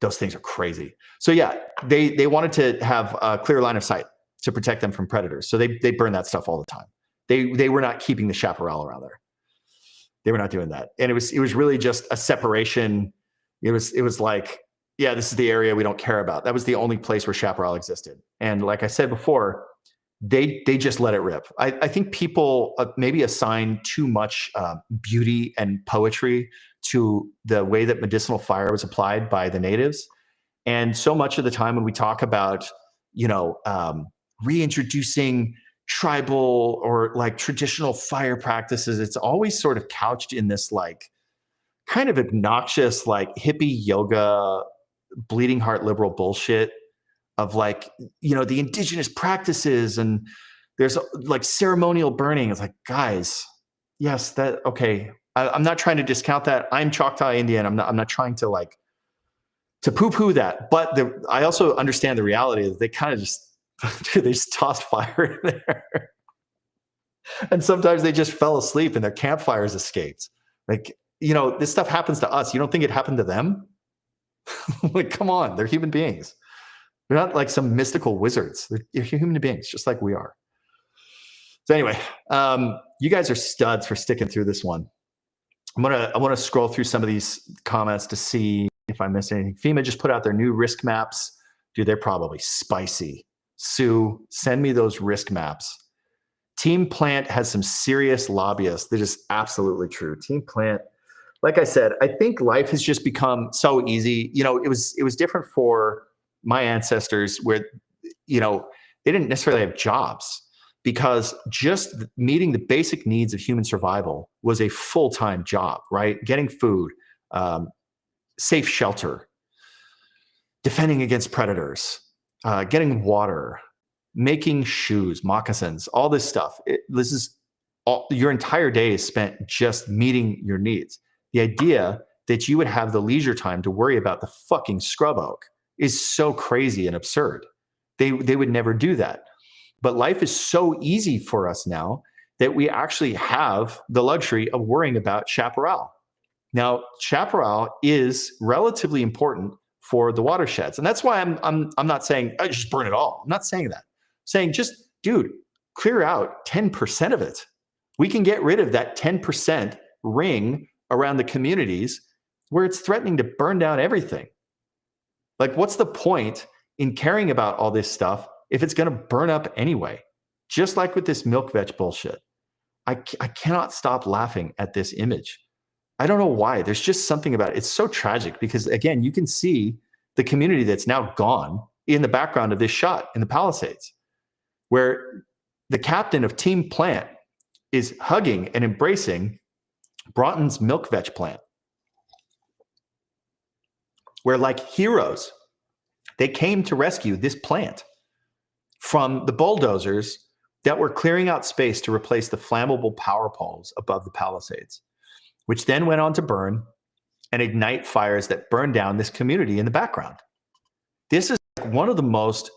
Those things are crazy. So yeah, they wanted to have a clear line of sight to protect them from predators. So they burn that stuff all the time. They were not keeping the chaparral around there. They were not doing that. And it was really just a separation. It was like, yeah, this is the area we don't care about. That was the only place where chaparral existed. And like I said before, they just let it rip. I think people maybe assign too much beauty and poetry to the way that medicinal fire was applied by the natives. And so much of the time when we talk about, reintroducing tribal or like traditional fire practices, it's always sort of couched in this like kind of obnoxious, like hippie yoga, bleeding heart liberal bullshit of like, the indigenous practices, and there's like ceremonial burning. It's like, guys, yes, okay. I'm not trying to discount that. I'm Choctaw Indian. I'm not trying to like to poo-poo that, but I also understand the reality that they kind of just they just tossed fire in there. And sometimes they just fell asleep and their campfires escaped. Like, this stuff happens to us. You don't think it happened to them? Like, come on, they're human beings. They're not like some mystical wizards. They're human beings, just like we are. So anyway, you guys are studs for sticking through this one. I want to scroll through some of these comments to see if I missed anything. FEMA just put out their new risk maps. Dude, they're probably spicy. Sue, send me those risk maps. Team Plant has some serious lobbyists. That is absolutely true. Team Plant, like I said, I think life has just become so easy. It was different for my ancestors where, they didn't necessarily have jobs, because just meeting the basic needs of human survival was a full-time job, right? Getting food, safe shelter, defending against predators, getting water, making shoes, moccasins, all this stuff. This is all, your entire day is spent just meeting your needs. The idea that you would have the leisure time to worry about the fucking scrub oak is so crazy and absurd. They would never do that. But life is so easy for us now that we actually have the luxury of worrying about chaparral. Now, chaparral is relatively important for the watersheds. And that's why I'm not saying just burn it all. I'm not saying that. I'm saying just, dude, clear out 10% of it. We can get rid of that 10% ring around the communities where it's threatening to burn down everything. Like, what's the point in caring about all this stuff if it's going to burn up anyway? Just like with this milk veg bullshit. I cannot stop laughing at this image. I don't know why. There's just something about it. It's so tragic because, again, you can see the community that's now gone in the background of this shot in the Palisades, where the captain of Team Plant is hugging and embracing Broughton's milk veg plant, where, like heroes, they came to rescue this plant from the bulldozers that were clearing out space to replace the flammable power poles above the Palisades, which then went on to burn and ignite fires that burned down this community in the background. This is one of the most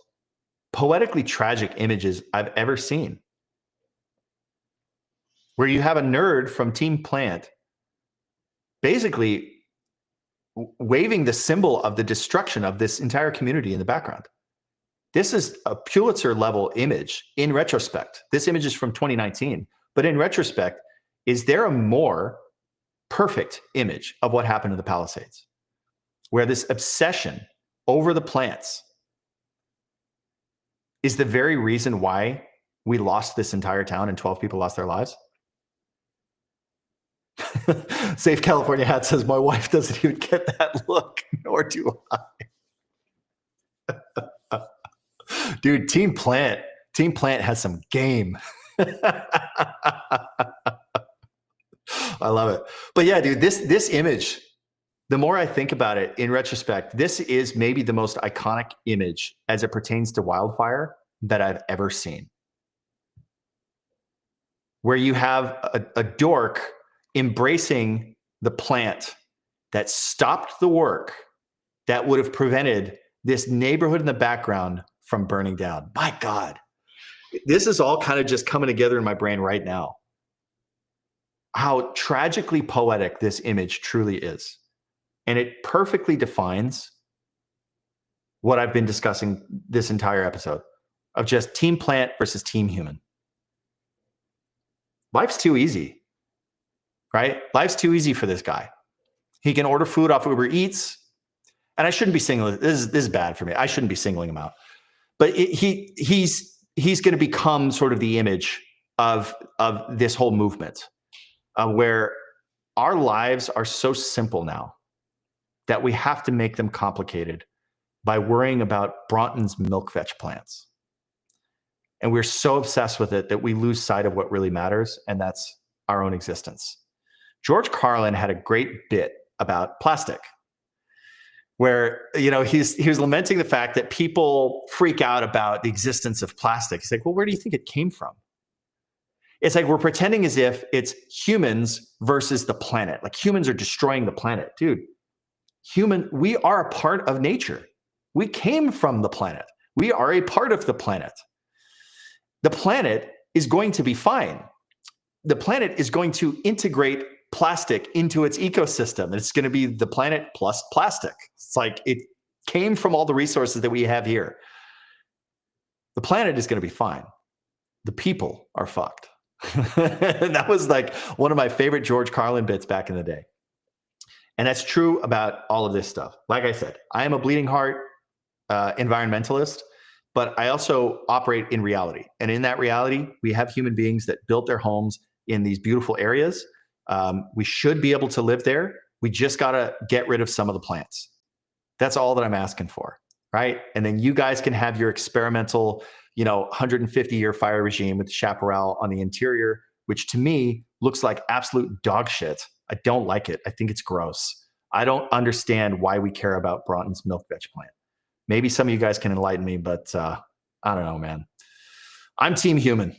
poetically tragic images I've ever seen, where you have a nerd from Team Plant basically waving the symbol of the destruction of this entire community in the background. This is a Pulitzer level image in retrospect. This image is from 2019, but in retrospect, is there a more perfect image of what happened to the Palisades, where this obsession over the plants is the very reason why we lost this entire town and 12 people lost their lives? Safe California Hat says, my wife doesn't even get that look, nor do I. Dude, Team Plant has some game. I love it. But yeah, dude, this image, the more I think about it in retrospect, this is maybe the most iconic image as it pertains to wildfire that I've ever seen. Where you have a dork embracing the plant that stopped the work that would have prevented this neighborhood in the background from burning down. My God, this is all kind of just coming together in my brain right now. How tragically poetic this image truly is. And it perfectly defines what I've been discussing this entire episode of just Team Plant versus Team Human. Life's too easy, right? Life's too easy for this guy. He can order food off Uber Eats. And I shouldn't be singling, this is bad for me. I shouldn't be singling him out. But he's going to become sort of the image of this whole movement, where our lives are so simple now that we have to make them complicated by worrying about Broughton's milk veg plants. And we're so obsessed with it that we lose sight of what really matters, and that's our own existence. George Carlin had a great bit about plastic, where, you know, he was lamenting the fact that people freak out about the existence of plastic. He's like, well, where do you think it came from? It's like we're pretending as if it's humans versus the planet. Like humans are destroying the planet. Dude, we are a part of nature. We came from the planet. We are a part of the planet. The planet is going to be fine. The planet is going to integrate plastic into its ecosystem. It's going to be the planet plus plastic. It's like it came from all the resources that we have here. The planet is going to be fine. The people are fucked. And that was like one of my favorite George Carlin bits back in the day. And that's true about all of this stuff. Like I said, I am a bleeding heart environmentalist, but I also operate in reality. And in that reality, we have human beings that built their homes in these beautiful areas. We should be able to live there. We just got to get rid of some of the plants. That's all that I'm asking for, right? And then you guys can have your experimental, 150-year fire regime with chaparral on the interior, which to me looks like absolute dog shit. I don't like it. I think it's gross. I don't understand why we care about Broughton's milk veg plant. Maybe some of you guys can enlighten me, but I don't know, man. I'm Team Human.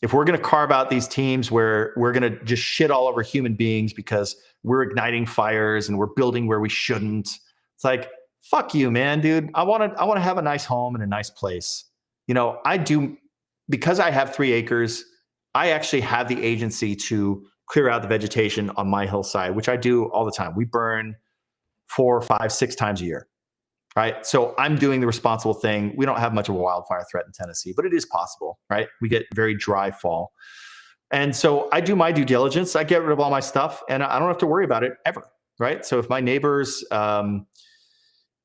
If we're going to carve out these teams where we're going to just shit all over human beings because we're igniting fires and we're building where we shouldn't, it's like, fuck you, man, dude. I want to have a nice home and a nice place. I do, because I have 3 acres, I actually have the agency to clear out the vegetation on my hillside, which I do all the time. We burn 4, 5, 6 times a year. Right. So I'm doing the responsible thing. We don't have much of a wildfire threat in Tennessee, but it is possible, right? We get very dry fall. And so I do my due diligence. I get rid of all my stuff, and I don't have to worry about it ever, right? So if my neighbor's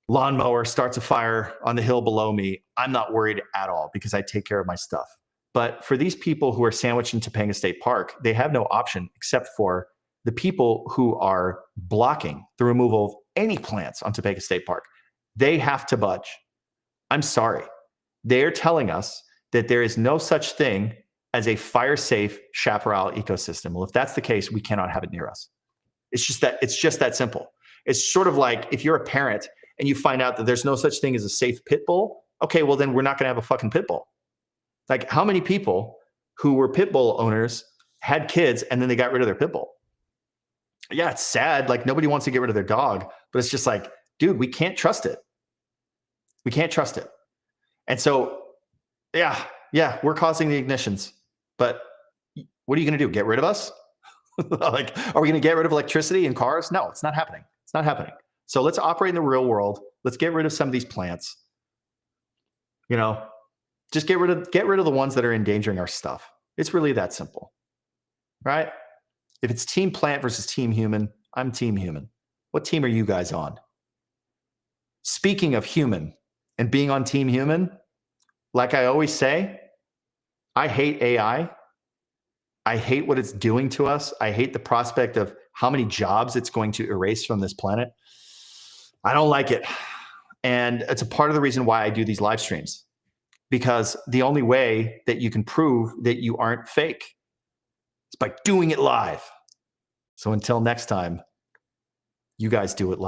lawnmower starts a fire on the hill below me, I'm not worried at all because I take care of my stuff. But for these people who are sandwiched in Topanga State Park, they have no option except for the people who are blocking the removal of any plants on Topanga State Park. They have to budge. I'm sorry. They're telling us that there is no such thing as a fire-safe chaparral ecosystem. Well, if that's the case, we cannot have it near us. It's just that simple. It's sort of like if you're a parent and you find out that there's no such thing as a safe pit bull, okay, well then we're not going to have a fucking pit bull. Like how many people who were pit bull owners had kids and then they got rid of their pit bull? Yeah, it's sad. Like nobody wants to get rid of their dog, but it's just like, dude, we can't trust it. We can't trust it. And so, yeah, we're causing the ignitions. But what are you going to do? Get rid of us? Like, are we going to get rid of electricity and cars? No, it's not happening. It's not happening. So let's operate in the real world. Let's get rid of some of these plants. You know, just get rid of the ones that are endangering our stuff. It's really that simple, right? If it's team plant versus team human, I'm team human. What team are you guys on? Speaking of human and being on team human, like I always say, I hate AI. I hate what it's doing to us. I hate the prospect of how many jobs it's going to erase from this planet. I don't like it. And it's a part of the reason why I do these live streams, because the only way that you can prove that you aren't fake is by doing it live. So until next time, you guys do it live.